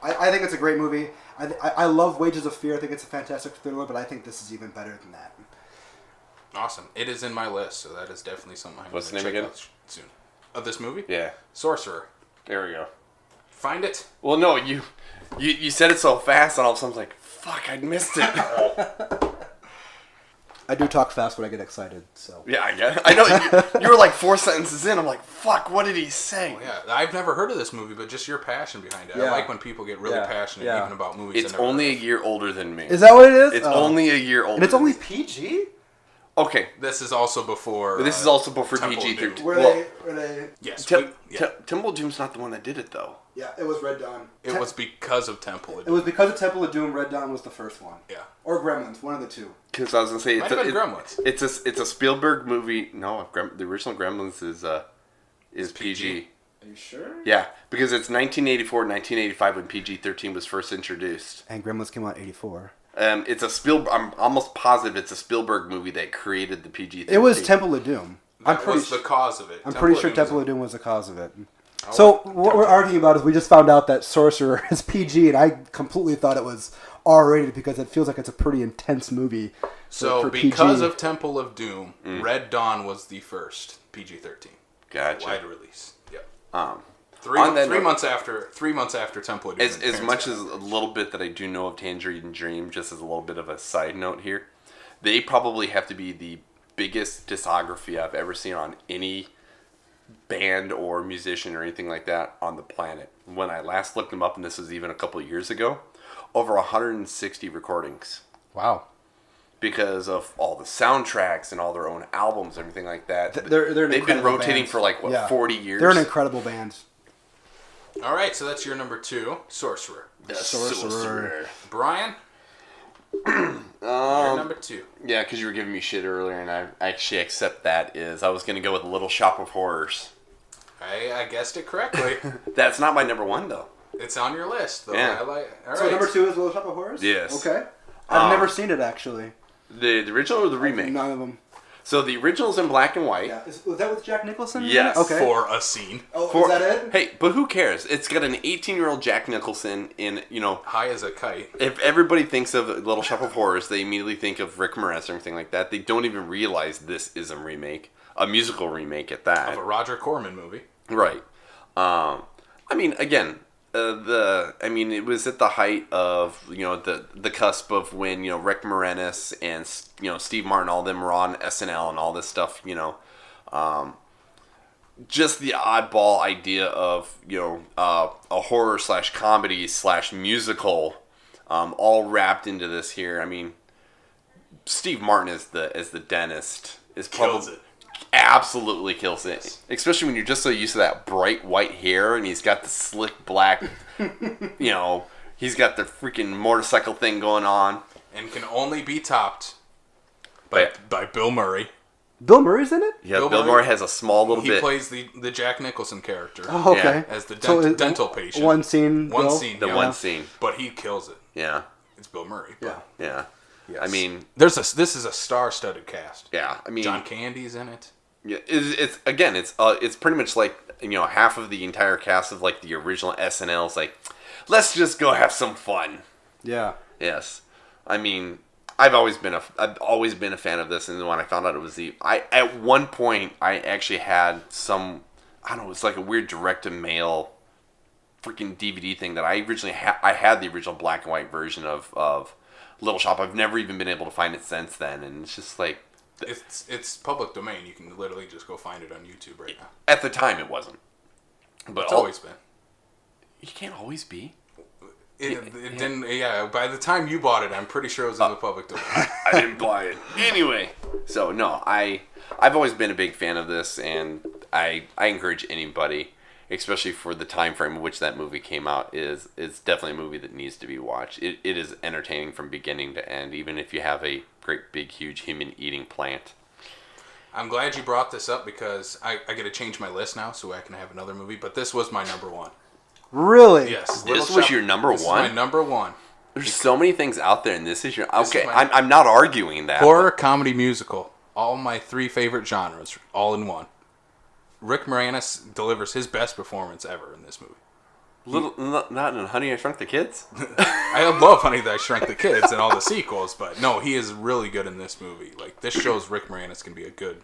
S3: I think it's a great movie. I love Wages of Fear. I think it's a fantastic thriller, but I think this is even better than that.
S1: Awesome. It is in my list, so that is definitely something I'm
S2: What's the
S1: going to
S2: name
S1: check
S2: again?
S1: out soon. Of this movie?
S2: Yeah.
S1: Sorcerer.
S2: There we go.
S1: Find it.
S2: Well, no, you said it so fast, and all of a sudden I was like, fuck, I missed it.
S3: I do talk fast when I get excited, so.
S2: Yeah, I get it. I know. You were like 4 sentences in. I'm like, fuck, what did he say?
S1: Oh, yeah, I've never heard of this movie, but just your passion behind it.
S3: Yeah.
S1: I like when people get really
S3: Yeah.
S1: passionate
S3: Yeah.
S1: even about movies.
S2: It's
S1: I've never
S2: only a
S1: heard of.
S2: year older than me.
S3: Is that what it is?
S2: It's
S3: Oh.
S2: only a year older.
S3: And it's
S2: than
S3: only
S2: me.
S3: PG?
S2: Okay.
S1: This is also before.
S2: But this is also before
S1: Temple of
S2: PG-13.
S1: Doom.
S3: Were they?
S1: Yes.
S2: Temple of Doom's not the one that did it, though.
S3: Yeah, it was Red Dawn.
S1: It was because of Temple of
S3: It
S1: Doom.
S3: was because of Temple of Doom. Red Dawn was the first one.
S1: Yeah.
S3: Or Gremlins, one of the two.
S2: Because I was gonna say
S1: Might have been Gremlins.
S2: it's a Spielberg movie. No, the original Gremlins is PG.
S3: Are you sure?
S2: Yeah, because it's 1984, 1985 when PG-13 was first introduced.
S3: And Gremlins came out in '84.
S2: It's a I'm almost positive it's a Spielberg movie that created the PG-13.
S3: It was Temple of Doom.
S1: That was the cause of it.
S3: I'm pretty sure
S1: Doom
S3: Temple
S1: was-
S3: of Doom was the cause of it. So what we're arguing about is we just found out that Sorcerer is PG, and I completely thought it was R-rated because it feels like it's a pretty intense movie.
S1: So
S3: PG.
S1: because of Temple of Doom, Red Dawn was the first PG-13
S2: Gotcha.
S1: wide release. Yep.
S2: On
S1: Three
S2: that
S1: months after Temple of Doom.
S2: As much as a little bit that I do know of Tangerine Dream, just as a little bit of a side note here, they probably have to be the biggest discography I've ever seen on any band or musician or anything like that on the planet. When I last looked them up, and this was even a couple of years ago, over 160 recordings.
S3: Wow.
S2: Because of all the soundtracks and all their own albums, everything like that.
S3: They're an
S2: They've been
S3: incredible
S2: rotating
S3: band.
S2: for like, what,
S3: Yeah.
S2: 40 years?
S3: They're an incredible band.
S1: All right, so that's your number 2, Sorcerer.
S2: The
S3: Sorcerer.
S1: Brian, your number 2.
S2: Yeah, because you were giving me shit earlier, and I actually accept that. I was going to go with Little Shop of Horrors.
S1: I guessed it correctly.
S2: That's not my number one, though.
S1: It's on your list, though.
S2: Yeah.
S1: All
S3: So
S1: right.
S3: number 2 is Little Shop of Horrors?
S2: Yes.
S3: Okay. I've never seen it, actually.
S2: The original or the remake?
S3: None of them.
S2: So the original's in black and white.
S3: Yeah. Was that with Jack Nicholson?
S2: Yes.
S3: Okay.
S1: For a scene.
S3: Oh, is that it?
S2: Hey, but who cares? It's got an 18-year-old Jack Nicholson in,
S1: High as a kite.
S2: if everybody thinks of Little Shop of Horrors, they immediately think of Rick Moranis or anything like that. They don't even realize this is a remake, a musical remake at that.
S1: Of a Roger Corman movie.
S2: Right. I mean, again, it was at the height of the cusp of when Rick Moranis and Steve Martin, all of them were on SNL and all this stuff. Just the oddball idea of a horror / comedy / musical, all wrapped into this here. I mean, Steve Martin as the dentist is
S1: Kills it.
S2: Absolutely kills it. Especially when you're just so used to that bright white hair and he's got the slick black, he's got the freaking motorcycle thing going on.
S1: And can only be topped by Bill Murray.
S3: Bill Murray's in it?
S2: Yeah,
S1: Bill
S2: Bill
S1: Murray,
S2: Murray has a small little
S1: He
S2: bit.
S1: plays the Jack Nicholson character.
S3: Oh, okay.
S1: As the
S3: So
S1: dental patient.
S3: One scene.
S1: One
S3: Bill?
S1: scene.
S2: The
S1: yeah.
S2: one scene.
S1: But he kills it.
S2: Yeah.
S1: It's Bill Murray.
S3: Yeah.
S2: Yeah.
S1: Yes.
S2: I mean,
S1: this is a star-studded cast.
S2: yeah. I mean,
S1: John Candy's in it.
S2: yeah, it's pretty much like half of the entire cast of like the original SNL is like, let's just go have some fun.
S3: Yeah.
S2: Yes, I mean, I've always been a fan of this, and when I found out it was at one point I actually had some, I don't know, it's like a weird direct-to-mail freaking DVD thing that I originally I had the original black and white version of Little Shop. I've never even been able to find it since then, and it's just like,
S1: It's public domain. You can literally just go find it on YouTube right now.
S2: at the time it wasn't, but
S1: It's always been.
S2: You can't always be.
S1: It didn't. Yeah. By the time you bought it, I'm pretty sure it was in the public domain.
S2: I didn't buy it. Anyway, so no, I've always been a big fan of this, and I encourage anybody especially for the time frame in which that movie came out, is definitely a movie that needs to be watched. It is entertaining from beginning to end, even if you have a great big huge human eating plant.
S1: I'm glad you brought this up because I got to change my list now so I can have another movie. But this was my number one.
S3: Really?
S1: Yes.
S2: This was your number
S1: This
S2: one?
S1: is my number one.
S2: There's so many things out there, and this is your...
S1: This
S2: Okay,
S1: is my-
S2: I'm not arguing that.
S1: Horror, comedy, musical. All my 3 favorite genres, all in one. Rick Moranis delivers his best performance ever in this movie.
S2: Not in Honey, I Shrunk the Kids?
S1: I love Honey, That I Shrunk the Kids and all the sequels, but no, he is really good in this movie. Like, this shows Rick Moranis can be a good,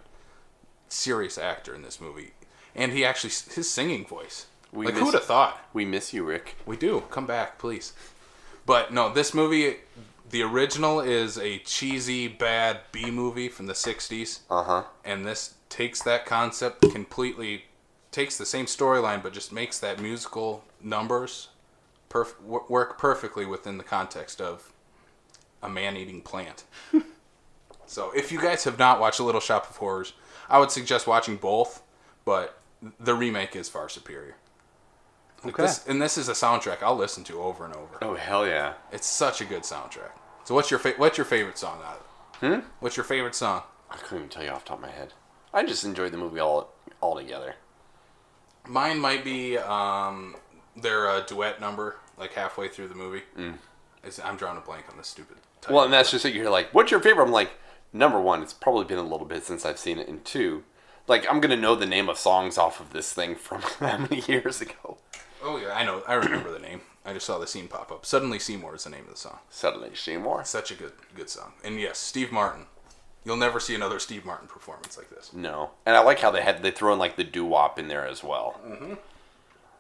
S1: serious actor in this movie. And he actually, his singing voice. Who would have thought?
S2: We miss you, Rick.
S1: We do. Come back, please. But no, this movie, the original is a cheesy, bad B movie from the 60s.
S2: Uh-huh.
S1: And this takes that concept completely, takes the same storyline, but just makes that musical numbers work perfectly within the context of a man-eating plant. So if you guys have not watched Little Shop of Horrors, I would suggest watching both, but the remake is far superior.
S3: Okay.
S1: This is a soundtrack I'll listen to over and over.
S2: Oh, hell yeah.
S1: It's such a good soundtrack. So what's your favorite song out of it? What's your favorite song?
S2: I couldn't even tell you off the top of my head. I just enjoyed the movie all together.
S1: Mine might be their duet number, like halfway through the movie. I'm drawing a blank on this stupid title.
S2: Well, and that's just it. You're like, what's your favorite? I'm like, number one, it's probably been a little bit since I've seen it. And two, like, I'm going to know the name of songs off of this thing from how many years ago?
S1: Oh, yeah, I know. I remember the name. I just saw the scene pop up. Suddenly Seymour is the name of the song.
S2: Suddenly Seymour?
S1: Such a good song. And yes, Steve Martin. You'll never see another Steve Martin performance like this.
S2: No. And I like how they throw in, like, the doo-wop in there as well. Mm-hmm.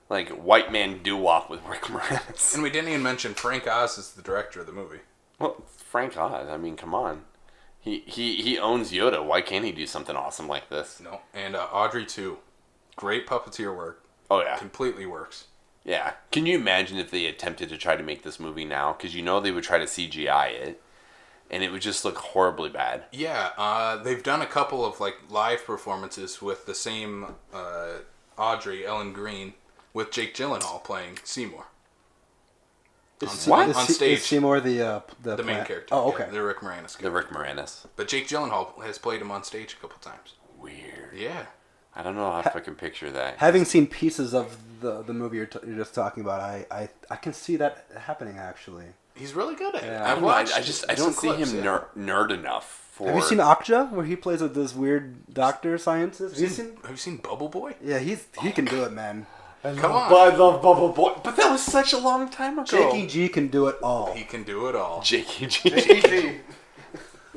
S2: Like, white man doo-wop with Rick Moranis.
S1: And we didn't even mention Frank Oz is the director of the movie.
S2: Well, Frank Oz, I mean, come on. He owns Yoda. Why can't he do something awesome like this?
S1: No. And Audrey, too. Great puppeteer work.
S2: Oh, yeah.
S1: Completely works.
S2: Yeah. Can you imagine if they attempted to try to make this movie now? Because you know they would try to CGI it, and it would just look horribly bad.
S1: Yeah, they've done a couple of like live performances with the same Audrey, Ellen Green, with Jake Gyllenhaal playing Seymour. On stage.
S3: Is Seymour the
S1: main character.
S3: Oh, okay.
S1: Yeah, the Rick Moranis character.
S2: The Rick Moranis.
S1: But Jake Gyllenhaal has played him on stage a couple times.
S2: Weird.
S1: Yeah.
S2: I don't know if I can picture that.
S3: Having seen pieces of the movie you're just talking about, I can see that happening actually.
S1: He's really good at it.
S3: Yeah.
S1: I've watched
S2: I don't
S1: some
S2: see
S1: clips,
S2: him
S1: yeah.
S2: nerd enough for...
S3: Have you seen Okja, where he plays with this weird doctor scientist?
S1: Have you seen Bubble Boy?
S3: Yeah, he can do it, man.
S1: Come on.
S2: I love Bubble Boy. But that was such a long time ago.
S3: Jakey G can do it all.
S1: He can do it all.
S2: Jakey G.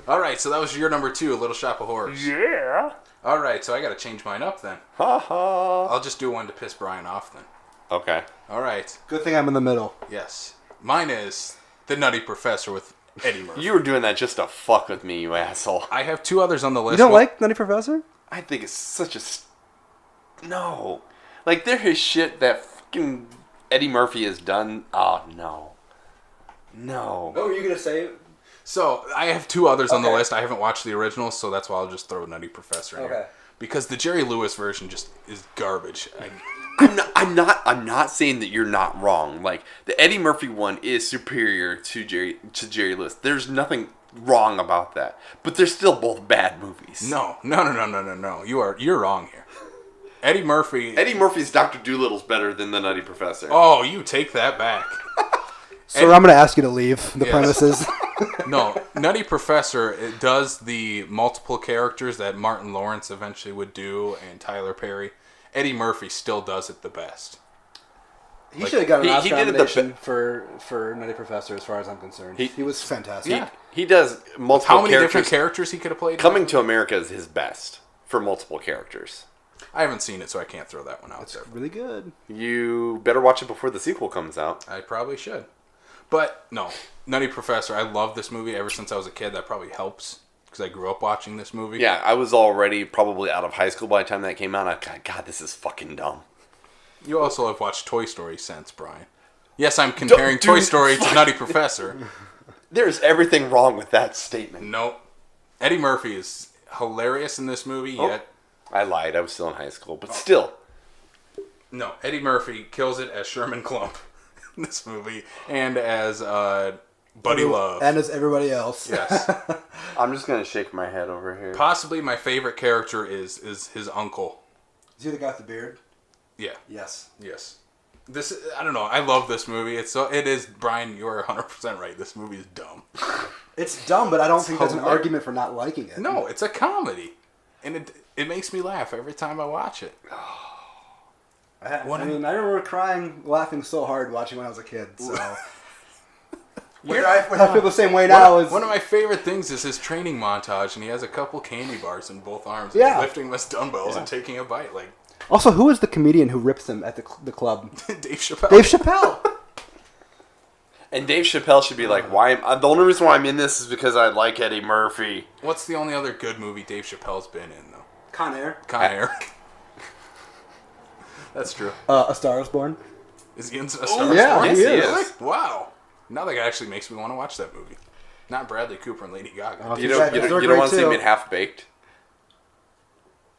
S1: All right, so that was your number 2, Little Shop of Horrors.
S2: Yeah.
S1: All right, so I got to change mine up then.
S2: Ha ha.
S1: I'll just do one to piss Brian off then.
S2: Okay.
S1: All right.
S3: Good thing I'm in the middle.
S1: Yes. Mine is The Nutty Professor with Eddie Murphy.
S2: You were doing that just to fuck with me, you asshole.
S1: I have 2 others on the list.
S3: You don't like Nutty Professor?
S2: I think it's such a... No. Like, there is shit that fucking Eddie Murphy has done. Oh, no. No.
S3: What were you going to say?
S1: So, I have 2 others on the
S3: Okay.
S1: list. I haven't watched the original, so that's why I'll just throw Nutty Professor in here. Because the Jerry Lewis version just is garbage.
S2: I'm not saying that you're not wrong. Like, the Eddie Murphy one is superior to Jerry Lewis. There's nothing wrong about that. But they're still both bad movies.
S1: No. You're wrong here. Eddie
S2: Murphy's Dr. Doolittle's better than the Nutty Professor.
S1: Oh, you take that back.
S3: Sir, I'm going to ask you to leave the premises.
S1: No, Nutty Professor, it does the multiple characters that Martin Lawrence eventually would do and Tyler Perry. Eddie Murphy still does it the best.
S3: He should have got an
S2: he
S3: Oscar
S2: did it
S3: nomination for Nutty Professor, as far as I'm concerned. He was fantastic.
S1: Yeah.
S2: He does multiple
S1: How many
S2: characters.
S1: different characters he could have played?
S2: Coming to America is his best for multiple characters.
S1: I haven't seen it, so I can't throw that one out
S3: It's
S1: there.
S3: really good.
S2: You better watch it before the sequel comes out.
S1: I probably should. But, no. Nutty Professor, I love this movie ever since I was a kid. That probably helps, because I grew up watching this movie.
S2: Yeah, I was already probably out of high school by the time that came out. I thought, God, this is fucking dumb.
S1: You also have watched Toy Story since, Brian. Yes, I'm comparing Toy Story to Nutty Professor.
S2: There's everything wrong with that statement.
S1: Nope. Eddie Murphy is hilarious in this movie, yet...
S2: I lied. I was still in high school, but still.
S1: No, Eddie Murphy kills it as Sherman Klump in this movie, and as Buddy Love,
S3: and as everybody else.
S1: Yes.
S2: I'm just gonna shake my head over here.
S1: Possibly my favorite character is his uncle.
S3: Is he the guy with the beard?
S1: Yeah.
S3: Yes.
S1: Yes. This, I don't know. I love this movie. It is, Brian, you are 100% right. This movie is dumb.
S3: It's dumb, but I don't think there's an
S1: hilarious.
S3: argument for not liking it.
S1: No, it's a comedy. And it makes me laugh every time I watch it.
S3: I remember crying, laughing so hard watching when I was a kid. So I feel the same way now.
S1: One of my favorite things is his training montage, and he has a couple candy bars in both arms.
S3: Yeah.
S1: He's lifting them as dumbbells and taking a bite. Like
S3: also, who is the comedian who rips them at the club?
S1: Dave Chappelle.
S3: Dave Chappelle.
S2: And Dave Chappelle should be like, "Why? The only reason why I'm in this is because I like Eddie Murphy."
S1: What's the only other good movie Dave Chappelle's been in, though?
S3: Con Air.
S1: Con Air. That's true.
S3: A Star Is Born.
S1: Is he in A Star Is
S3: yeah,
S1: Born?
S3: he
S2: Yes,
S3: is.
S2: he is.
S1: Wow. Now that actually makes me want to watch that movie. Not Bradley Cooper and Lady Gaga.
S2: You don't want to see him in Half Baked?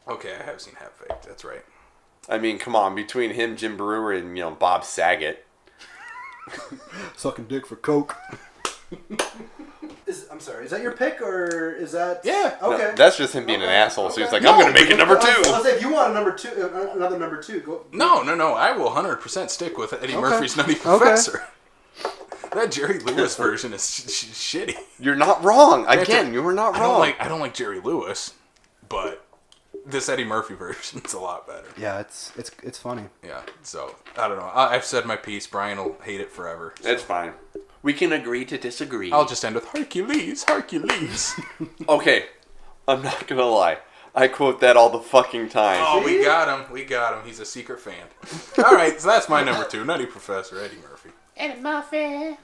S1: Okay, I have seen Half Baked. That's right.
S2: I mean, come on, between him, Jim Brewer, and Bob Saget.
S3: Sucking dick for coke. I'm sorry. Is that your pick or is that?
S1: Yeah.
S3: Okay.
S2: No, that's just him being an asshole. So he's like,
S3: No,
S2: I'm gonna make it number 2.
S3: I'll say if you want another number two, go.
S1: No. I will 100% stick with Eddie Murphy's Nutty Professor. That Jerry Lewis version is shitty.
S2: You're not wrong. Again, you were not wrong.
S1: I don't like Jerry Lewis, but this Eddie Murphy version is a lot better.
S3: Yeah, it's funny.
S1: Yeah. So I don't know. I've said my piece. Brian will hate it forever. So.
S2: It's fine. We can agree to disagree.
S1: I'll just end with Hercules.
S2: Okay, I'm not gonna lie. I quote that all the fucking time.
S1: Oh, we got him. He's a secret fan. All right, so that's my number 2, Nutty Professor Eddie Murphy.
S4: Eddie Murphy.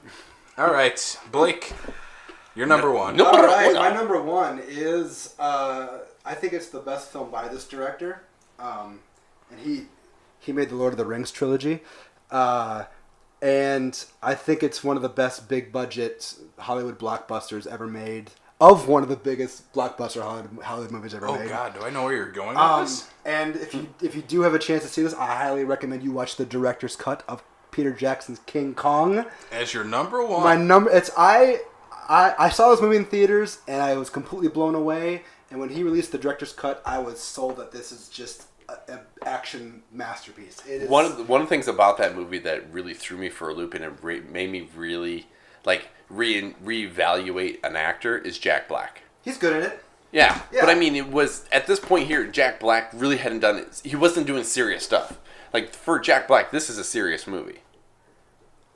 S1: All right, Blake, you're number 1.
S2: No.
S3: All right, my number 1 is I think it's the best film by this director, and he made the Lord of the Rings trilogy, and I think it's one of the best big budget Hollywood blockbusters ever made. Of one of the biggest blockbuster Hollywood movies ever made.
S1: Oh God, do I know where you're going with this?
S3: And if you do have a chance to see this, I highly recommend you watch the director's cut of Peter Jackson's King Kong.
S1: As your number 1.
S3: My number, I saw this movie in theaters and I was completely blown away. And when he released the director's cut, I was sold that this is just an action masterpiece. It is,
S2: One of the things about that movie that really threw me for a loop and it made me really reevaluate an actor is Jack Black.
S3: he's good in it.
S2: Yeah,
S3: Yeah.
S2: but I mean, it was at this point here, Jack Black really hadn't done it. He wasn't doing serious stuff. Like for Jack Black, this is a serious movie.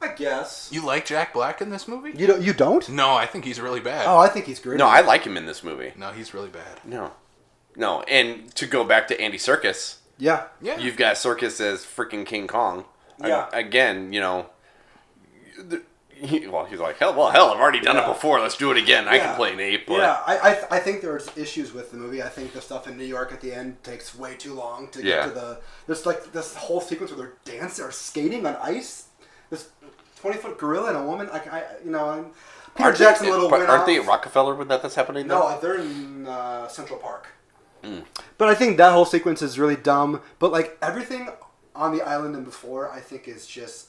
S3: I guess.
S1: You like Jack Black in this movie?
S3: You don't?
S1: No, I think he's really bad.
S3: Oh, I think he's great.
S2: No, I like him in this movie.
S1: No, he's really bad.
S2: No, and to go back to Andy Serkis,
S3: Yeah.
S1: Yeah.
S2: you've got Serkis as freaking King Kong.
S3: Yeah.
S2: Again, he's like, hell, I've already done it before. Let's do it again. I can play an ape. But
S3: Yeah, I think there's issues with the movie. I think the stuff in New York at the end takes way too long to get to the. There's like this whole sequence where they're dancing or skating on ice. This 20-foot gorilla and a woman. Peter Jackson,
S2: aren't they at Rockefeller when that's happening?
S3: No, they're in Central Park. But I think that whole sequence is really dumb. But like everything on the island and before, I think is just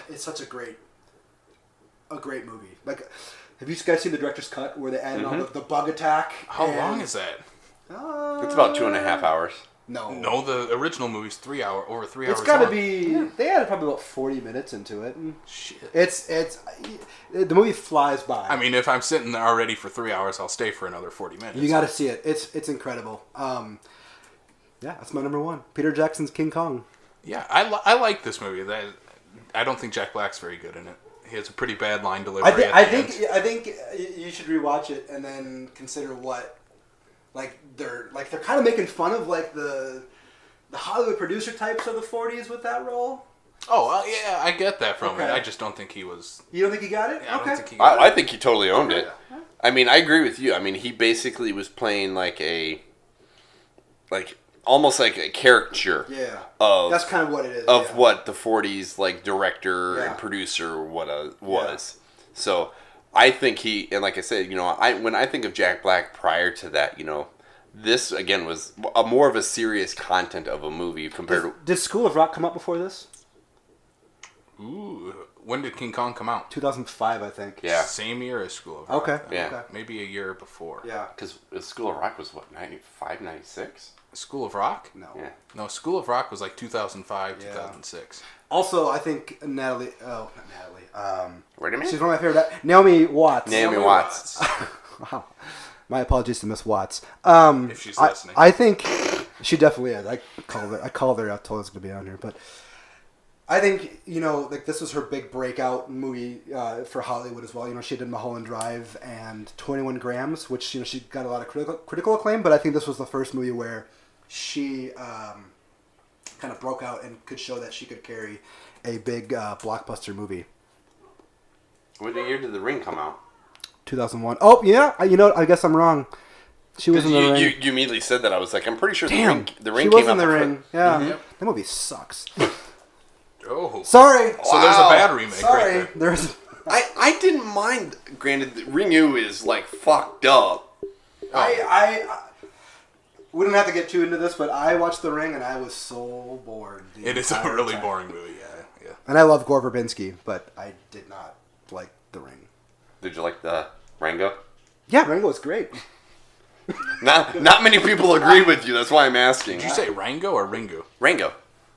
S3: it's such a great movie. Like, have you guys seen the director's cut where they added all the bug attack?
S1: How long is that?
S2: It's about 2.5 hours.
S1: No, the original movie's over 3 hours.
S3: It's got to
S1: long.
S3: be. They added probably about 40 minutes into it. And
S1: Shit.
S3: it's the movie flies by.
S1: I mean, if I'm sitting there already for 3 hours, I'll stay for another 40 minutes.
S3: You got to see it. It's incredible. Yeah, that's my number 1. Peter Jackson's King Kong.
S1: Yeah, I like this movie. I don't think Jack Black's very good in it. He has a pretty bad line delivery.
S3: I think you should rewatch it and then consider what they're kind of making fun of like the Hollywood producer types of the 40s with that role.
S1: Oh, well, yeah, I get that from
S3: Okay.
S1: it. I just don't think he was.
S3: You don't think he got it?
S1: I
S3: Okay.
S1: don't think he got
S2: I
S1: it.
S2: think he totally owned it. I mean, I agree with you. I mean, he basically was playing almost like a caricature.
S3: Yeah.
S2: Of
S3: That's kind of what it is.
S2: of what the 40s director
S3: Yeah.
S2: and producer was. So I think and like I said, when I think of Jack Black prior to that, This again was a more of a serious content of a movie compared to.
S3: Did School of Rock come out before this?
S1: Ooh, when did King Kong come out?
S3: 2005, I think.
S2: Yeah.
S1: Same year as School of Rock.
S3: Okay.
S1: then.
S2: Yeah.
S1: Maybe a year before.
S3: Yeah.
S2: Because School of Rock was what, 95, 96?
S1: School of Rock?
S3: No.
S2: Yeah.
S1: No, School of Rock was like 2005,
S3: Yeah.
S1: 2006.
S3: Also, I think Natalie. Oh, not Natalie.
S2: Wait a minute.
S3: She's one of my favorite. Naomi Watts.
S2: Naomi Watts.
S3: Wow. My apologies to Miss Watts.
S1: If she's listening.
S3: I think she definitely is. I called her. I told her it's gonna be on here, but I think like this was her big breakout movie for Hollywood as well. She did Mulholland Drive and 21 Grams, which she got a lot of critical acclaim. But I think this was the first movie where she kind of broke out and could show that she could carry a big blockbuster movie.
S2: What year did The Ring come out?
S3: 2001. Oh yeah, I guess I'm wrong. She was in the ring.
S2: You immediately said that. I was like, I'm pretty sure
S3: Damn,
S2: The Ring
S3: she
S2: came
S3: was
S2: out
S3: in the
S2: before-
S3: ring. Yeah,
S1: Mhm.
S3: that movie sucks.
S1: Oh.
S3: Sorry.
S1: So there's a bad remake
S3: Sorry.
S1: right there.
S3: There's.
S2: I didn't mind. Granted, Ringu is like fucked up.
S3: I we don't have to get too into this, but I watched The Ring and I was so bored.
S1: It is a
S3: entire
S1: really
S3: time.
S1: boring movie, yeah.
S3: And I love Gore Verbinski, but I did not like The Ring.
S2: Did you like the Rango?
S3: Yeah, Rango was great.
S2: Not many people agree with you. That's why I'm asking.
S1: Did you say Rango or Ringu?
S2: Rango?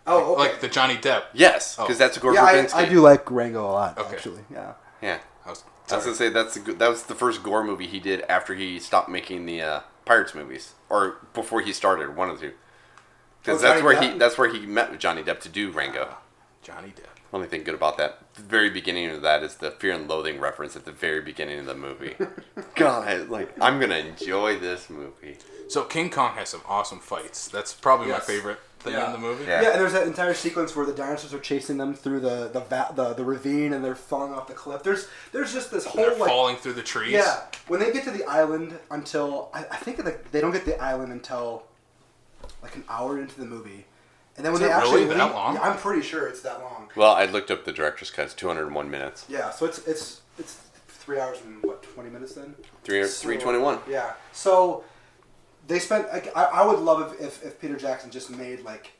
S3: Oh, okay.
S1: Like the Johnny Depp.
S2: Yes, because
S1: Oh.
S2: that's a Gore
S3: Yeah,
S2: Verbinski.
S3: I do like Rango a lot,
S1: Okay.
S3: actually. Yeah.
S2: Yeah.
S1: I was,
S2: I was gonna say that was the first Gore movie he did after he stopped making the Pirates movies, or before he started one of the two. Because
S3: Oh, Johnny
S2: that's
S3: Depp?
S2: where he met with Johnny Depp to do Rango.
S1: Johnny Depp.
S2: Only thing good about that, the very beginning of that is the Fear and Loathing reference at the very beginning of the movie. God, I'm gonna enjoy this movie.
S1: So King Kong has some awesome fights. That's probably my
S3: Yes.
S1: favorite thing
S3: Yeah.
S1: in the movie.
S2: Yeah.
S3: Yeah, and there's that entire sequence where the dinosaurs are chasing them through the ravine and they're falling off the cliff. There's just this whole
S1: They're falling through the trees.
S3: Yeah, when they get to the island until I think they don't get the island until like an hour into the movie, and then when
S1: Is
S3: they
S1: it
S3: actually
S1: really that long?
S3: yeah, I'm pretty sure it's that long.
S2: Well, I looked up the director's cut. It's 201 minutes.
S3: Yeah, so it's 3 hours and 20 minutes then.
S2: 321.
S3: Yeah, so they spent. I would love if Peter Jackson just made like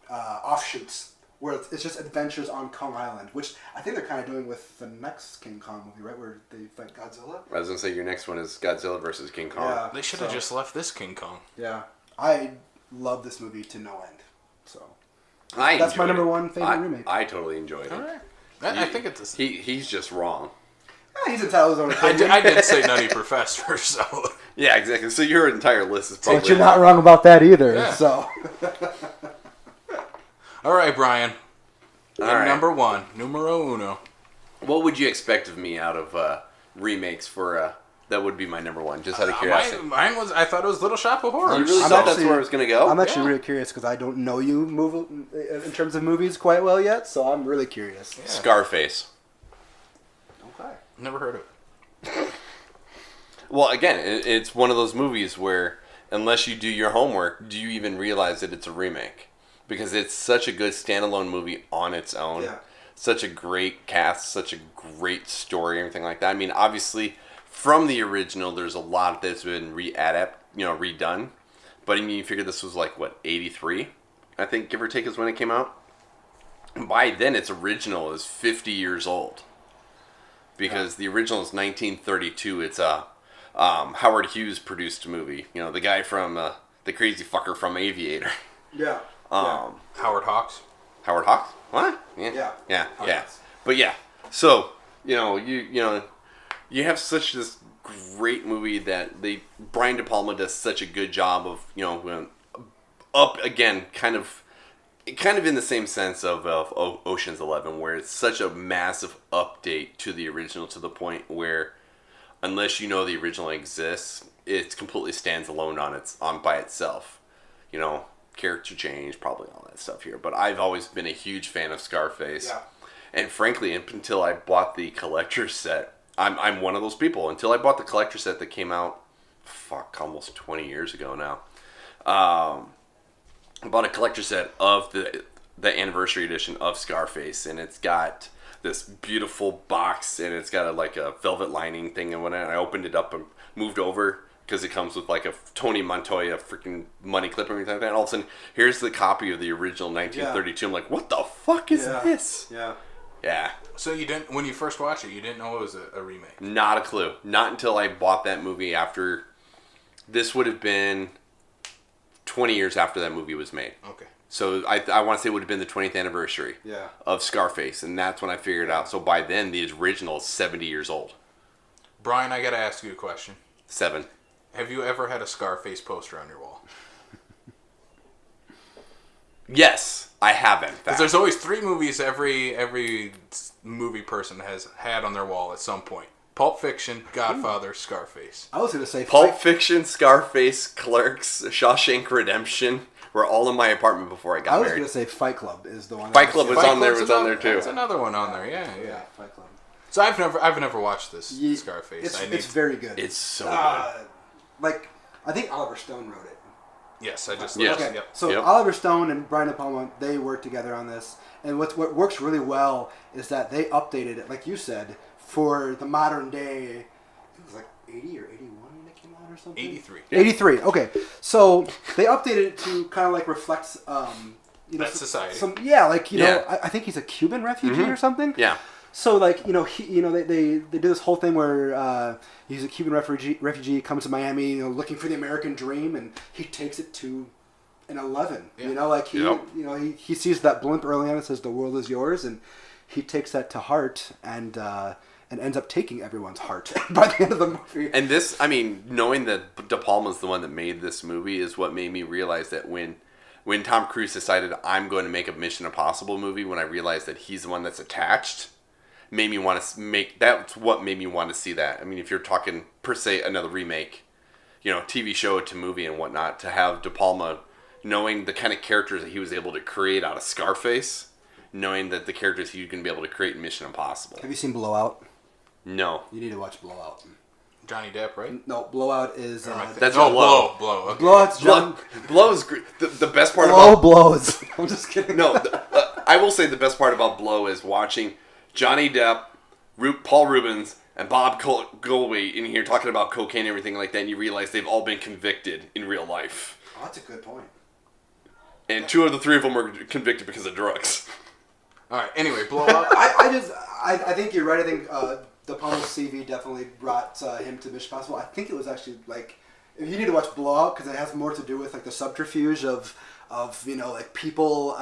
S3: offshoots where it's just adventures on Kong Island, which I think they're kind of doing with the next King Kong movie, right, where they fight Godzilla.
S2: I was gonna say your next one is Godzilla versus King Kong.
S3: Yeah,
S1: They should have just left this King Kong.
S3: Yeah, I love this movie to no end. So
S2: I
S3: that's my
S2: enjoyed
S3: number
S2: it.
S3: one favorite remake.
S2: I totally enjoyed it.
S1: All right. I think it's.
S2: He's just wrong.
S3: He's entitled to his own opinion.
S1: I did say Nutty Professor, so.
S2: Yeah, exactly. So your entire list is probably.
S3: But you're not wrong about that either.
S1: Yeah.
S3: So
S1: All right, Brian.
S2: All
S1: Your
S2: right.
S1: number one, numero uno.
S2: What would you expect of me out of remakes for? That would be my number one, just out of curiosity.
S1: Mine was. I thought it was Little Shop of Horrors.
S2: You really
S3: I'm
S2: thought that's
S3: actually-
S2: where I was gonna go?
S3: I'm actually
S1: Yeah.
S3: really curious because I don't know you in terms of movies quite well yet. So I'm really curious.
S1: Yeah.
S2: Scarface.
S3: Okay.
S1: Never heard of it.
S2: Well, again, it's one of those movies where unless you do your homework, do you even realize that it's a remake? Because it's such a good standalone movie on its own.
S3: Yeah.
S2: Such a great cast, such a great story, everything like that. I mean, obviously, from the original, there's a lot that's been redone. But I mean, you figure this was like, what, 83? I think, give or take, is when it came out. By then, its original is 50 years old. Because the original is 1932. It's a Howard Hughes produced movie. You know, the guy from the crazy fucker from Aviator.
S3: Yeah.
S1: Howard Hawks.
S2: Howard Hawks? What? Yeah.
S3: Yeah.
S2: Yeah. But yeah. So, you have such this great movie that Brian De Palma does such a good job of, up again, kind of in the same sense of Ocean's 11, where it's such a massive update to the original to the point where unless you know the original exists, it completely stands alone by itself. Character change, probably all that stuff here. But I've always been a huge fan of Scarface.
S3: Yeah.
S2: And frankly, until I bought the collector's set, I'm one of those people. Until I bought the collector's set that came out, almost 20 years ago now. I bought a collector's set of the anniversary edition of Scarface, and it's got this beautiful box, and it's got a velvet lining thing and whatnot. And I opened it up and moved over because it comes with like a Tony Montoya freaking money clip or anything like that. And all of a sudden, here's the copy of the original 1932. I'm like, what the fuck is this?
S3: Yeah.
S2: Yeah.
S1: So you didn't, when you first watched it, you didn't know it was a remake?
S2: Not a clue. Not until I bought that movie after. This would have been 20 years after that movie was made.
S1: Okay.
S2: So I want to say it would have been the 20th anniversary of Scarface, and that's when I figured it out. So by then, the original is 70 years old.
S1: Brian, I got to ask you a question.
S2: 7.
S1: Have you ever had a Scarface poster on your wall?
S2: Yes, I haven't.
S1: Because there's always 3 movies every movie person has had on their wall at some point. Pulp Fiction, Godfather, Scarface.
S3: I was going to say
S2: Pulp Fiction, Scarface, Clerks, Shawshank Redemption were all in my apartment before I got married.
S3: I was going to say Fight Club is the one.
S2: Fight Club was on there.
S1: Club's
S2: Was on there too.
S1: There's another one on there. Yeah.
S3: Fight Club.
S1: So I've never watched this Scarface.
S3: It's very good.
S2: It's so good.
S3: Like, I think Oliver Stone wrote it.
S1: Yes, I just
S2: Yes.
S3: Okay,
S1: Yep.
S3: so Oliver Stone and Brian De Palma, they worked together on this, and what works really well is that they updated it, like you said, for the modern day. I think it was like 80 or 81 when it came out or something.
S1: 83.
S3: 83. Okay, so they updated it to kind of like reflect,
S1: that society.
S3: know, I think he's a Cuban refugee or something.
S2: Yeah.
S3: So they do this whole thing where he's a Cuban refugee comes to Miami, looking for the American dream, and he takes it to an 11.
S1: Yeah.
S3: He sees that blimp early on that says the world is yours, and he takes that to heart and ends up taking everyone's heart by the end of the movie.
S2: And this, I mean, knowing that De Palma's the one that made this movie is what made me realize that when Tom Cruise decided I'm going to make a Mission Impossible movie, when I realized that he's the one that's attached, made me want to make, that's what made me want to see that. I mean, if you're talking per se another remake, TV show to movie and whatnot, to have De Palma knowing the kind of characters that he was able to create out of Scarface, knowing that the characters he was going to be able to create in Mission Impossible.
S3: Have you seen Blowout?
S2: No.
S3: You need to watch Blowout.
S1: Johnny Depp, right?
S3: No, Blowout is...
S2: That's Blow.
S1: Blow. Okay.
S3: Blowout's John...
S2: Blow is great. The best part
S3: Blow
S2: about...
S3: blows. I'm just kidding.
S2: No, I will say the best part about Blow is watching Johnny Depp, Paul Rubens, and Bob Goldway in here talking about cocaine and everything like that, and you realize they've all been convicted in real life.
S3: Oh, that's a good point.
S2: And 2 of the 3 of them were convicted because of drugs.
S1: All right. Anyway, Blowout.
S3: I think you're right. I think De Palma's CV definitely brought him to Mission Impossible. I think it was actually like, if you need to watch Blowout because it has more to do with like the subterfuge of like people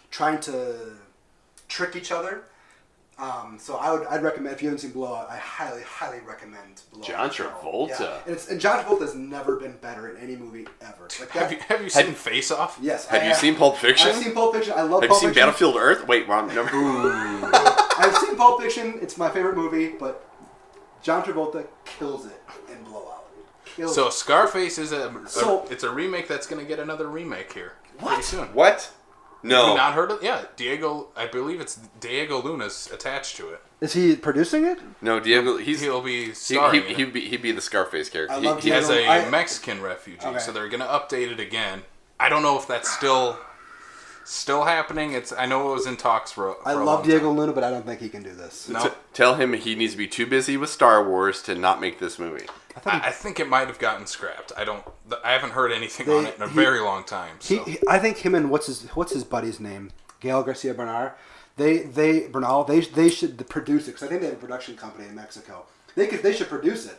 S3: trying to trick each other. So I'd recommend, if you haven't seen Blowout, I highly recommend Blowout.
S2: John Travolta.
S3: Yeah. And John Travolta has never been better in any movie ever. Like
S1: Have you seen Face Off?
S3: Yes.
S2: Have you seen Pulp Fiction?
S3: I've seen Pulp Fiction. I love
S2: Have
S3: Pulp
S2: you seen
S3: Fiction.
S2: Battlefield Earth? Wait, wrong number.
S3: I've seen Pulp Fiction. It's my favorite movie, but John Travolta kills it in Blowout.
S1: So Scarface is it's a remake that's going to get another remake here pretty soon.
S2: What? No.
S1: Have you not heard of? Yeah, Diego. I believe it's Diego Luna's attached to it.
S3: Is he producing it?
S2: No, Diego.
S1: He'll be starring.
S2: He'd be the Scarface character.
S3: I love
S1: He has
S3: Diego.
S1: a Mexican refugee,
S3: Okay.
S1: so they're going to update it again. I don't know if that's still happening. I know it was in talks for
S3: I
S1: a
S3: love
S1: long
S3: Diego
S1: time.
S3: Luna, but I don't think he can do this.
S1: No,
S2: Tell him he needs to be too busy with Star Wars to not make this movie.
S1: I think it might have gotten scrapped. I haven't heard anything on it in a very long time. So.
S3: I think him and what's his buddy's name, Gael Garcia Bernal. They should produce it because I think they have a production company in Mexico. They should produce it.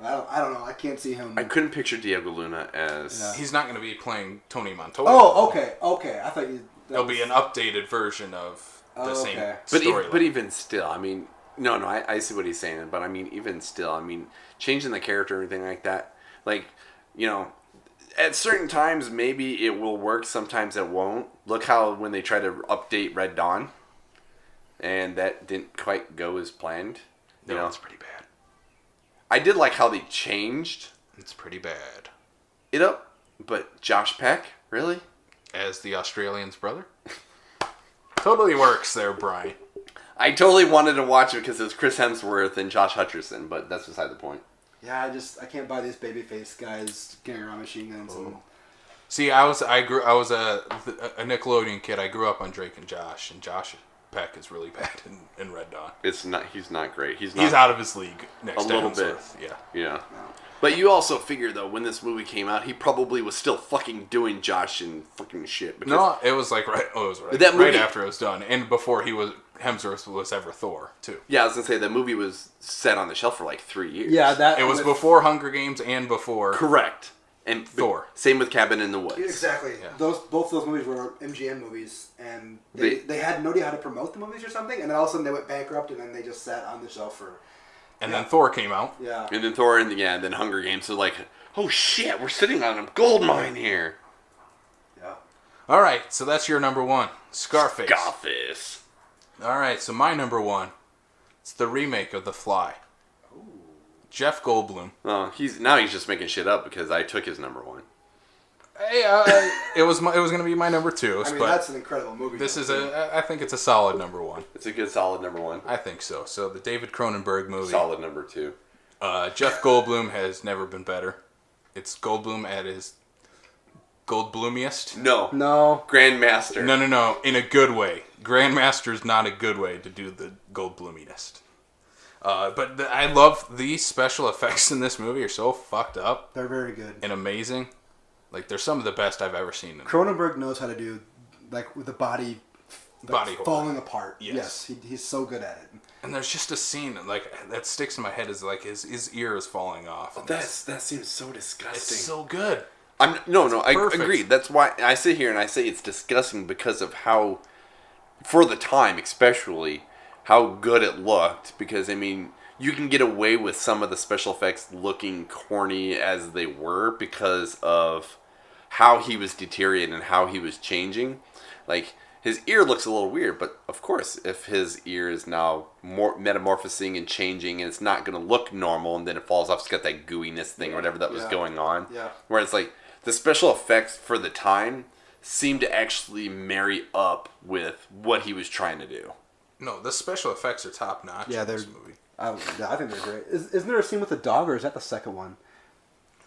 S3: I don't know. I can't see him.
S2: I couldn't picture Diego Luna as...
S1: Yeah. He's not going to be playing Tony Montoya.
S3: Oh, okay. I thought you...
S1: It'll be an updated version of the same storyline.
S2: But even still, I mean... No, I see what he's saying. But I mean, even still, I mean, changing the character or anything like that, like, at certain times, maybe it will work. Sometimes it won't. Look how when they try to update Red Dawn, and that didn't quite go as planned.
S1: No, it's pretty bad.
S2: I did like how they changed
S1: It's pretty bad.
S2: it up, but Josh Peck, really?
S1: As the Australian's brother? Totally works there, Brian.
S2: I totally wanted to watch it because it was Chris Hemsworth and Josh Hutcherson, but that's beside the point.
S3: Yeah, I can't buy these babyface guys carrying around machine guns.
S1: See, I was a Nickelodeon kid. I grew up on Drake and Josh Peck is really bad in Red Dawn.
S2: He's not great. He's
S1: out of his league next
S2: a
S1: to
S2: little
S1: Hemsworth.
S2: bit.
S1: Yeah.
S2: Yeah. But you also figure, though, when this movie came out, he probably was still fucking doing Josh and fucking shit. Because
S1: No, it was like right
S2: that movie,
S1: right after it was done, and before Hemsworth was ever Thor too.
S2: Yeah, I was gonna say that movie was set on the shelf for like 3 years.
S3: Yeah,
S1: It was before Hunger Games and before
S2: correct. And
S1: Thor.
S2: Same with Cabin in the Woods.
S3: Exactly.
S1: Yeah.
S3: Both those movies were MGM movies, and they had no idea how to promote the movies or something, and then all of a sudden they went bankrupt, and then they just sat on the shelf for.
S1: And then Thor came out.
S3: Yeah.
S2: And then Thor and then Hunger Games. So like, oh shit, we're sitting on a gold mine here.
S3: Yeah.
S1: All right, so that's your number one, Scarface.
S2: Scarface.
S1: All right, so my number one, it's the remake of The Fly.
S3: Ooh.
S1: Jeff Goldblum.
S2: Well, he's just making shit up because I took his number one.
S1: Hey, it was going to be my number two,
S3: I mean,
S1: but
S3: that's an incredible movie.
S1: this is I think it's a solid number one.
S2: It's a good solid number one.
S1: I think so. So the David Cronenberg movie.
S2: Solid number two.
S1: Jeff Goldblum has never been better. It's Goldblum at his Goldblumiest.
S2: No. Grandmaster.
S1: No. In a good way. Grandmaster's not a good way to do the Goldblumiest. But I love the special effects in this movie are so fucked up
S3: They're very good.
S1: and amazing. Like, they're some of the best I've ever seen.
S3: Cronenberg knows how to do, like, with the body
S1: Body
S3: falling apart.
S1: Yes.
S3: He's so good at it.
S1: And there's just a scene, like, that sticks in my head is, like, his ear is falling off.
S2: That seems so disgusting.
S1: It's so good.
S2: I
S1: perfect.
S2: agree. That's why I sit here and I say it's disgusting because of how, for the time especially, how good it looked. Because, I mean, you can get away with some of the special effects looking corny as they were because of how he was deteriorating and how he was changing. Like, his ear looks a little weird, but of course, if his ear is now more metamorphosing and changing and it's not going to look normal and then it falls off, it's got that gooiness thing or whatever that was going on.
S3: Yeah.
S2: Where it's like, the special effects for the time seemed to actually marry up with what he was trying to do.
S1: No, the special effects are top notch in this movie.
S3: I think they're great. Isn't there a scene with the dog, or is that the second one?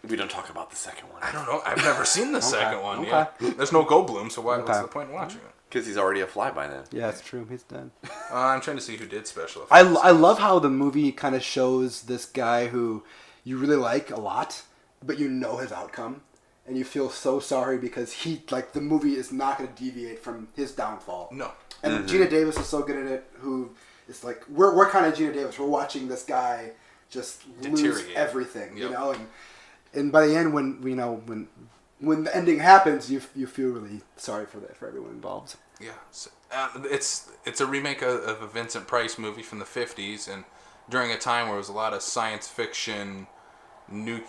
S2: We don't talk about the second one.
S1: I don't know. I've never seen the second one.
S3: Okay.
S1: Yeah, there's no Goldblum, so what's the point in watching it?
S2: Because he's already a fly by then.
S3: Yeah, it's true. He's dead.
S1: I'm trying to see who did special effects.
S3: I love how the movie kind of shows this guy who you really like a lot, but you know his outcome, and you feel so sorry because the movie is not going to deviate from his downfall.
S1: No.
S3: And Gina Davis is so good at it. Who is like we're kind of Gina Davis. We're watching this guy just lose everything, you know, and by the end when the ending happens, you feel really sorry for everyone involved.
S1: Yeah, so, it's a remake of a Vincent Price movie from the 50s, and during a time where there was a lot of science fiction, a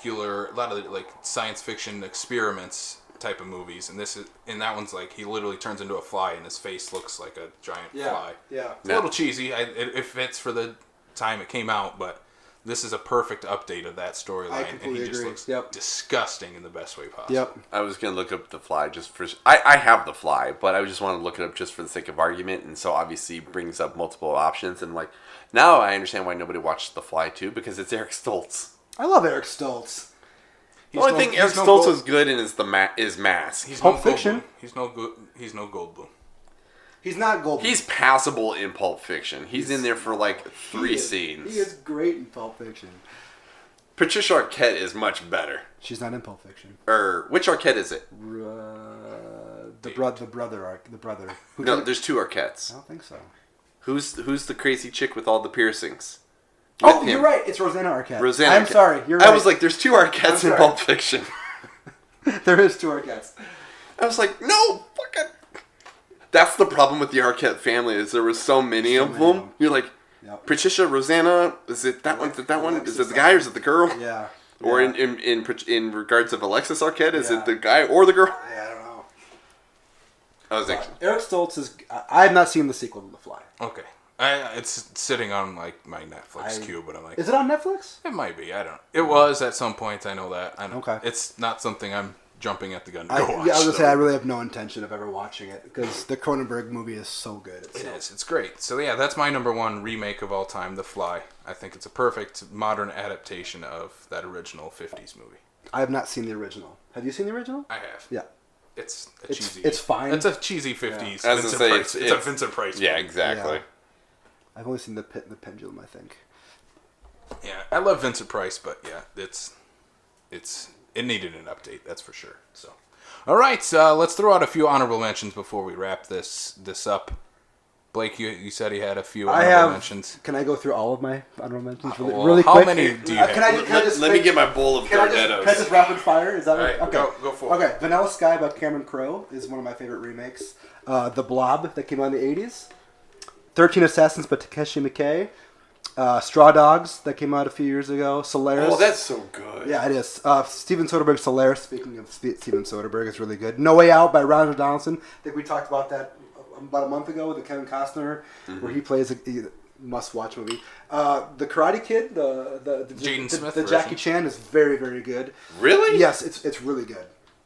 S1: lot of like science fiction experiments type of movies, and that one's like he literally turns into a fly and his face looks like a giant fly.
S3: Yeah,
S1: it's a little cheesy. It fits for the time it came out, but this is a perfect update of that storyline, and he just looks disgusting in the best way possible.
S3: Yep.
S2: I was going to look up The Fly just for... I have The Fly, but I just want to look it up just for the sake of argument, and so obviously brings up multiple options, and like, now I understand why nobody watched The Fly too, because it's Eric Stoltz.
S3: I love Eric Stoltz.
S2: The only thing Eric Stoltz was good in is Mask.
S1: He's
S3: Pulp
S1: no
S3: Fiction.
S1: Goldblum. He's no good. He's no Goldblum.
S3: He's not Goldblum.
S2: He's passable in Pulp Fiction. He's in there for like three scenes.
S3: He is great in Pulp Fiction.
S2: Patricia Arquette is much better.
S3: She's not in Pulp Fiction.
S2: Which Arquette is it?
S3: The brother.
S2: No, there's two Arquettes.
S3: I don't think so.
S2: Who's the crazy chick with all the piercings?
S3: Oh, you're right. It's Rosanna Arquette.
S2: Rosanna
S3: I'm
S2: Arquette.
S3: sorry. You're right.
S2: I was like, there's two Arquettes in Pulp Fiction.
S3: There is two Arquettes.
S2: I was like, no, fucking. That's the problem with the Arquette family is there was so many of them. You're like, Patricia, Rosanna, is it that one? Is it that one? Is it the guy or is it the girl?
S3: Yeah.
S2: Or in regards of Alexis Arquette, is it the guy or the girl?
S3: Yeah, I don't know.
S2: I was like,
S3: Eric Stoltz is. I have not seen the sequel to The Fly.
S1: Okay. It's sitting on like my Netflix queue, but I'm like,
S3: is it on Netflix?
S1: It might be. I don't know. It was at some point. I know that.
S3: Okay.
S1: It's not something I'm jumping at the gun to go watch.
S3: Yeah, I was gonna say I really have no intention of ever watching it because the Cronenberg movie is so good.
S1: It is. It's great. So yeah, that's my number one remake of all time, The Fly. I think it's a perfect modern adaptation of that original '50s movie.
S3: I have not seen the original. Have you seen the original?
S1: I have.
S3: Yeah.
S1: It's cheesy.
S3: It's fine.
S1: It's a cheesy '50s.
S2: I was gonna say,
S1: it's a Vincent Price.
S2: Yeah,
S1: movie.
S2: exactly.
S3: Yeah. I've only seen the Pit and the Pendulum, I think.
S1: Yeah, I love Vincent Price, but yeah, it's it needed an update, that's for sure. So, all right, let's throw out a few honorable mentions before we wrap this up. Blake, you said he had a few honorable mentions.
S3: Can I go through all of my honorable mentions
S1: Well,
S3: really
S1: how
S3: quick?
S1: many do you have?
S2: Let me get my bowl of
S3: Can I just rapid fire? Is that
S1: All right,
S3: okay?
S1: go for it.
S3: Okay, Vanilla Sky by Cameron Crowe is one of my favorite remakes. The Blob that came out in the 80s. 13 Assassins by Takeshi Miike. Straw Dogs that came out a few years ago. Solaris.
S2: Oh, that's so good.
S3: Yeah, it is. Steven Soderbergh's Solaris, speaking of Steven Soderbergh, is really good. No Way Out by Ronald Donaldson. I think we talked about that about a month ago with the Kevin Costner, where he plays a must-watch movie. The Karate Kid,
S1: Jaden Smith
S3: the Jackie Chan is very, very good.
S2: Really?
S3: Yes, it's really good.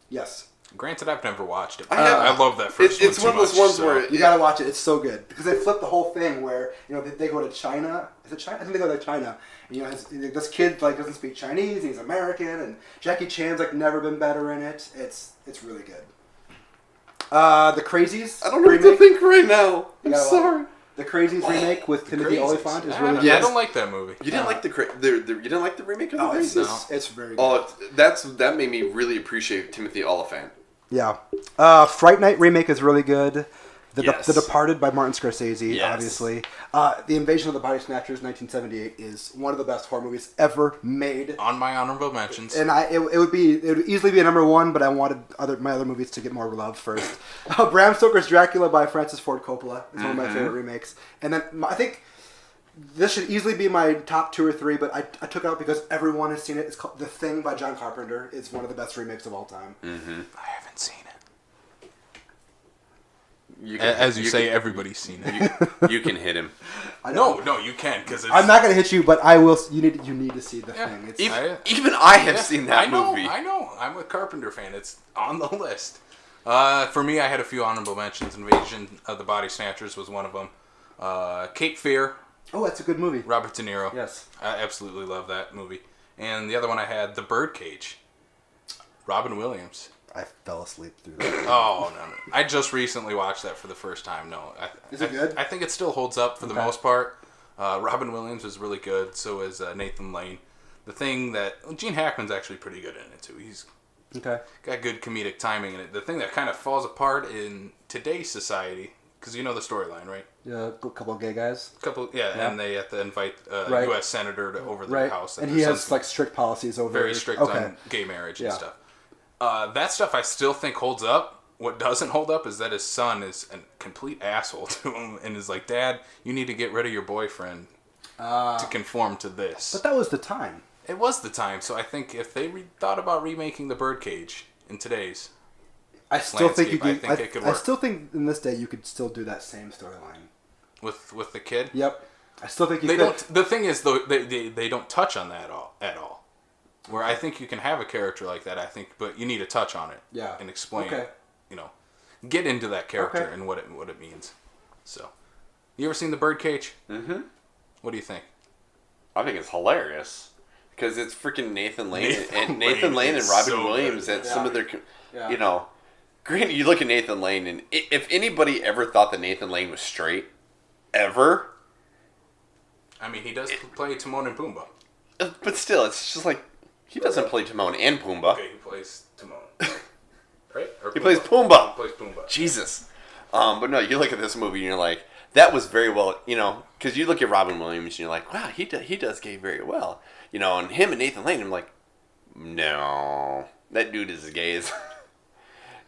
S3: Yes.
S1: Granted, I've never watched it.
S2: I
S1: love that first one.
S2: It's one of those ones where
S3: You gotta watch it. It's so good because they flip the whole thing where they go to China. Is it China? I think they go to China. And, this kid doesn't speak Chinese. He's American, and Jackie Chan's never been better in it. It's really good. The Crazies.
S2: I don't know what to think right now. I'm
S3: gotta
S2: sorry.
S3: The Crazies remake with Timothy Olyphant is really good.
S1: I don't like that movie.
S2: You didn't like you didn't like the remake of the Crazies?
S3: It's very good.
S2: Oh, that made me really appreciate Timothy Olyphant.
S3: Yeah. Fright Night remake is really good. The Departed by Martin Scorsese, obviously. The Invasion of the Body Snatchers, 1978, is one of the best horror movies ever made.
S1: On my honorable mentions.
S3: And it would easily be a number one, but I wanted my other movies to get more love first. Bram Stoker's Dracula by Francis Ford Coppola is one of my favorite remakes. And then I think this should easily be my top 2 or 3, but I took it out because everyone has seen it. It's called The Thing by John Carpenter. It's one of the best remakes of all time.
S1: Mm-hmm. I haven't seen it.
S2: As
S1: you say, everybody's seen it.
S2: You can hit him.
S1: No, you can't because
S3: I'm not going to hit you, but I will. You need to see The Thing.
S2: Even I have seen that movie.
S1: I know. I'm a Carpenter fan. It's on the list. For me, I had a few honorable mentions. Invasion of the Body Snatchers was one of them. Cape Fear.
S3: Oh, that's a good movie.
S1: Robert De Niro.
S3: Yes.
S1: I absolutely love that movie. And the other one I had, The Birdcage. Robin Williams.
S3: I fell asleep through that.
S1: Oh, no. I just recently watched that for the first time. No.
S3: Is it good?
S1: I think it still holds up for the most part. Robin Williams is really good. So is Nathan Lane. The thing that... Gene Hackman's actually pretty good in it, too. He's got good comedic timing in it. The thing that kind of falls apart in today's society... Because you know the storyline, right?
S3: Yeah, a couple of gay guys.
S1: And they have to invite a U.S. senator over their house.
S3: And he has strict policies over...
S1: Very strict on gay marriage and stuff. That stuff I still think holds up. What doesn't hold up is that his son is a complete asshole to him and is like, Dad, you need to get rid of your boyfriend to conform to this.
S3: But that was the time.
S1: It was the time. So I think if they thought about remaking The Birdcage in today's...
S3: I still think you could.
S1: it could work.
S3: I still think in this day you could still do that same storyline
S1: with the kid.
S3: Yep, I still think you
S1: they
S3: could.
S1: don't. The thing is, though, they don't touch on that at all. Where I think you can have a character like that, but you need to touch on it.
S3: Yeah.
S1: And explain. Okay. Get into that character and what it means. So, you ever seen The Birdcage?
S2: Mm-hmm.
S1: What do you think?
S2: I think it's hilarious because it's freaking Nathan Lane and Robin Williams at some of their, Granted, you look at Nathan Lane, and if anybody ever thought that Nathan Lane was straight, ever...
S1: I mean, he does play Timon and Pumbaa.
S2: But still, it's just like, he doesn't play Timon and Pumbaa.
S1: Okay, he plays Timon. Right?
S2: He plays Pumbaa.
S1: He plays Pumbaa.
S2: Jesus. But no, you look at this movie, and you're like, that was very well, because you look at Robin Williams, and you're like, wow, he does gay very well. And him and Nathan Lane, I'm like, no, that dude is as gay as...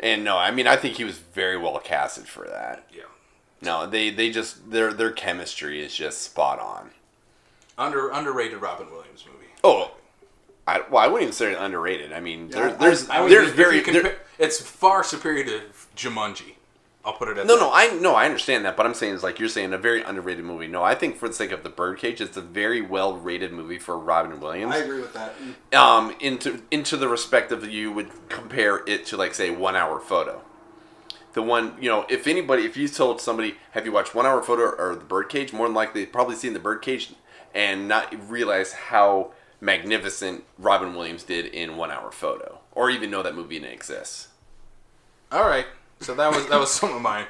S2: And no, I mean, I think he was very well casted for that.
S1: Yeah.
S2: No, they just their chemistry is just spot on.
S1: Underrated Robin Williams movie.
S2: Oh, I wouldn't even say underrated. I mean,
S1: it's far superior to Jumanji. I'll put it at
S2: No, I understand that, but I'm saying is like you're saying a very underrated movie. No, I think for the sake of The Birdcage, it's a very well rated movie for Robin Williams.
S3: I agree with that.
S2: Into the respect of you would compare it to like say 1 Hour Photo. The one, if you told somebody, have you watched 1 Hour Photo or The Birdcage, more than likely they've probably seen The Birdcage and not realize how magnificent Robin Williams did in 1 Hour Photo, or even know that movie didn't exist.
S1: All right. So that was some of mine.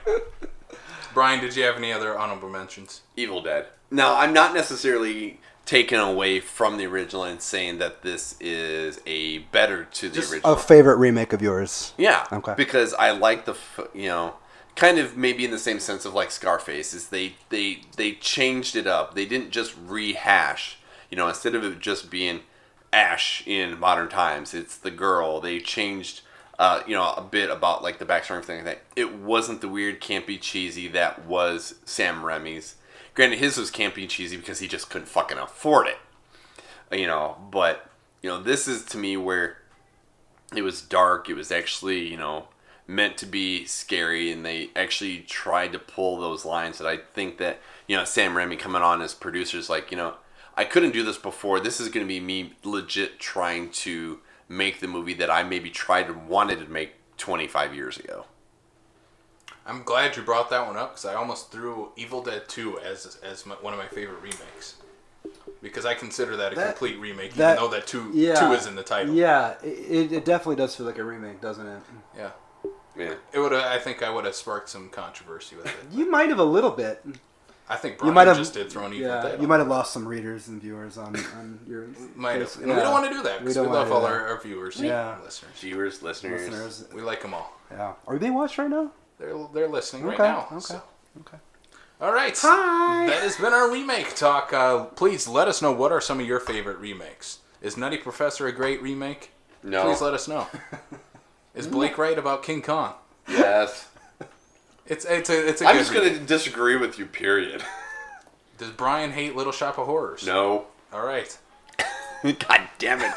S1: Brian, did you have any other honorable mentions?
S2: Evil Dead. Now, I'm not necessarily taken away from the original and saying that this is a better to the
S3: Just
S2: original.
S3: a favorite remake of yours.
S2: Yeah,
S3: Okay.
S2: because I like kind of maybe in the same sense of like Scarface, is they changed it up. They didn't just rehash. Instead of it just being Ash in modern times, it's the girl. They changed, a bit about like the backstory and everything like that. It wasn't the weird, campy, cheesy that was Sam Raimi's. Granted, his was campy and cheesy because he just couldn't fucking afford it. But this is to me where it was dark. It was actually, meant to be scary, and they actually tried to pull those lines that I think that, Sam Raimi coming on as producers, like, I couldn't do this before. This is going to be me legit trying to make the movie that I maybe tried and wanted to make 25 years ago.
S1: I'm glad you brought that one up because I almost threw Evil Dead 2 as one of my favorite remakes. Because I consider that a complete remake, even though that 2 is in the title.
S3: Yeah, it definitely does feel like a remake, doesn't it?
S1: Yeah.
S2: Yeah.
S1: It would. I think I would have sparked some controversy with it.
S3: You might have a little bit.
S1: I think Brian just did throw an Evil Dead.
S3: You might have lost some readers and viewers on your.
S1: Might have. And we don't want to do that because we love all our viewers, listeners.
S2: Viewers, listeners.
S1: We like them all.
S3: Yeah. Are you being watched right now?
S1: They're listening right now.
S3: Okay.
S1: So.
S3: Okay.
S1: All right.
S3: Hi.
S1: That has been our remake talk. Please let us know what are some of your favorite remakes. Is Nutty Professor a great remake?
S2: No.
S1: Please let us know. Is Blake right about King Kong?
S2: Yes.
S1: It's a good
S2: I'm just going to disagree with you, period.
S1: Does Brian hate Little Shop of Horrors?
S2: No.
S1: All right.
S2: God damn it.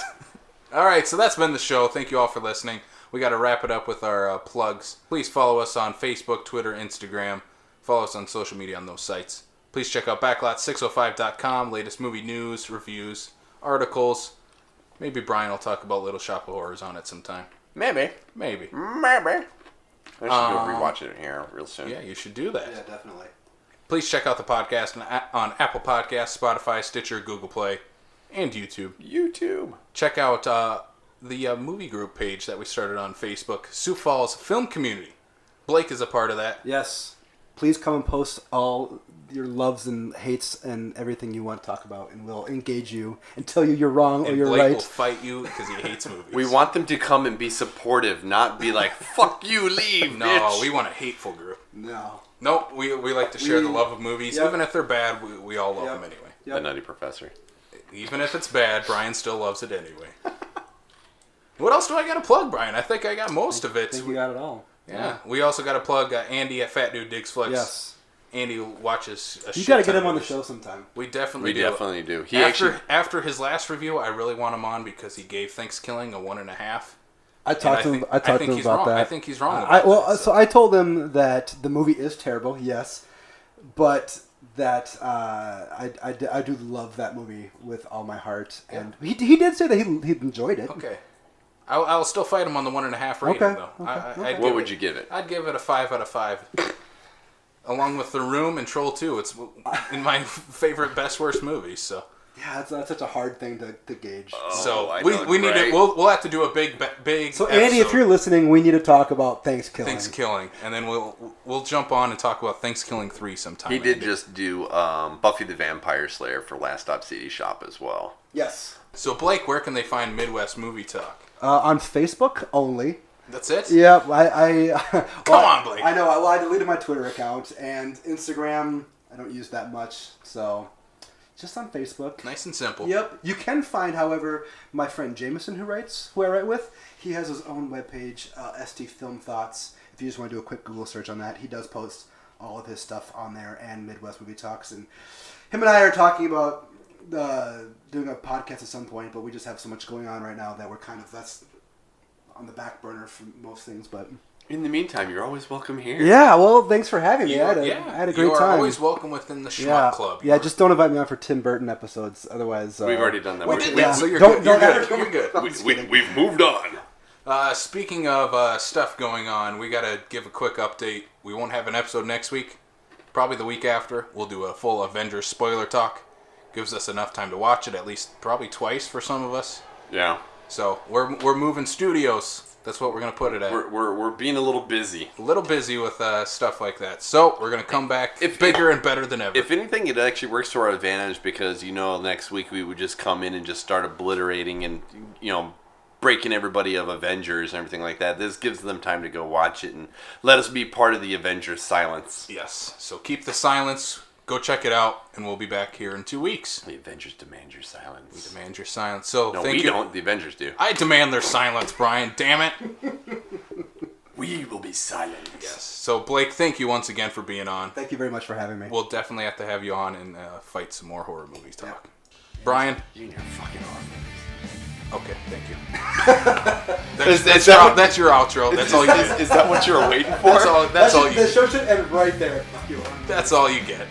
S1: All right, so that's been the show. Thank you all for listening. We got to wrap it up with our plugs. Please follow us on Facebook, Twitter, Instagram. Follow us on social media on those sites. Please check out backlot605.com. Latest movie news, reviews, articles. Maybe Brian will talk about Little Shop of Horrors on it sometime.
S2: Maybe.
S1: I
S2: should go rewatch it here real soon.
S1: Yeah, you should do that.
S3: Yeah, definitely.
S1: Please check out the podcast on Apple Podcasts, Spotify, Stitcher, Google Play, and YouTube. Check out the movie group page that we started on Facebook, Sioux Falls Film Community. Blake is a part of that.
S3: Yes. Please come and post all your loves and hates and everything you want to talk about, and we'll engage you and tell you you're wrong or you're
S1: Blake
S3: right.
S1: will fight you because he hates movies.
S2: We want them to come and be supportive, not be like, fuck you, leave,
S1: No,
S2: bitch.
S1: we want a hateful group.
S3: No.
S1: Nope, we like to share the love of movies.
S3: Yep.
S1: Even if they're bad, we all love them anyway.
S3: Yep.
S2: The Nutty Professor.
S1: Even if it's bad, Brian still loves it anyway. What else do I got to plug, Brian? I think I got most of it.
S3: I think you got it all.
S1: Yeah. We also got to plug Andy at Fat Dude Digs Flicks.
S3: Yes.
S1: Andy watches a
S3: You
S1: shit
S3: got to get
S1: ton
S3: him
S1: of
S3: on the
S1: movies.
S3: show sometime.
S1: We definitely
S2: We
S1: do.
S2: definitely do.
S1: After his last review, I really want him on because he gave Thanksgiving a 1.5.
S3: I talked to him about that.
S1: I think he's wrong about that.
S3: So I told him that the movie is terrible, yes, but that I do love that movie with all my heart, and he did say that he enjoyed it.
S1: Okay. I'll still fight him on the 1.5 rating,
S3: Okay,
S1: though.
S3: okay.
S2: What would you give it?
S1: I'd give it a 5 out of 5. Along with The Room and Troll 2. It's in my favorite best worst movies, so.
S3: Yeah, that's such a hard thing to gauge.
S1: So
S2: I
S1: we
S2: know,
S1: need to
S2: Greg.
S1: we'll have to do a big
S3: So Andy, if
S1: episode.
S3: you're listening, we need to talk about Thanksgiving.
S1: Thanksgiving, and then we'll jump on and talk about Thanksgiving 3 sometime.
S2: He did
S1: Andy.
S2: just do Buffy the Vampire Slayer for Last Stop CD Shop as well.
S3: Yes.
S1: So Blake, where can they find Midwest Movie Talk?
S3: On Facebook only.
S1: That's it?
S3: Yeah, I
S1: Come on, Blake.
S3: I know. Well, I deleted my Twitter account and Instagram. I don't use that much, so just on Facebook.
S1: Nice and simple.
S3: Yep. You can find, however, my friend Jameson, who I write with. He has his own webpage, ST Film Thoughts. If you just want to do a quick Google search on that, he does post all of his stuff on there and Midwest Movie Talks. And him and I are talking about doing a podcast at some point, but we just have so much going on right now that that's on the back burner for most things. But
S2: In the meantime, you're always welcome here.
S3: yeah, well, thanks for having me. I had a great
S1: you are
S3: time.
S1: always welcome within the Schmuck Club.
S3: Yeah, just don't invite me on for Tim Burton episodes. Otherwise,
S2: We've already done that.
S1: We
S2: We're-
S1: did
S2: we-
S1: that, so you're
S3: Don't-
S1: good. You're
S3: don't
S1: good.
S3: ever-
S1: You're good.
S2: We've moved on.
S1: Speaking of stuff going on, we got to give a quick update. We won't have an episode next week. Probably the week after. We'll do a full Avengers spoiler talk. Gives us enough time to watch it, at least probably twice for some of us.
S2: Yeah.
S1: So we're moving studios. That's what we're going to put it at.
S2: We're being a little busy.
S1: A little busy with stuff like that. So we're going to come back bigger and better than ever.
S2: If anything, it actually works to our advantage because, next week we would just come in and just start obliterating and, breaking everybody of Avengers and everything like that. This gives them time to go watch it and let us be part of the Avengers silence.
S1: Yes. So keep the silence. Go check it out, and we'll be back here in 2 weeks.
S2: The Avengers demand your silence.
S1: We demand your silence. So
S2: no,
S1: thank
S2: we
S1: you.
S2: don't. The Avengers do.
S1: I demand their silence, Brian. Damn it.
S2: We will be silent.
S1: Yes. So Blake, thank you once again for being on.
S3: Thank you very much for having me.
S1: We'll definitely have to have you on and fight some more horror movies talk. Yeah. Brian.
S2: You and your fucking horror movies.
S1: Okay, thank you. That's your outro. That's all you get.
S2: Is that what you were waiting for?
S1: That's all you
S3: The
S1: get.
S3: show should end right there.
S1: That's all you get.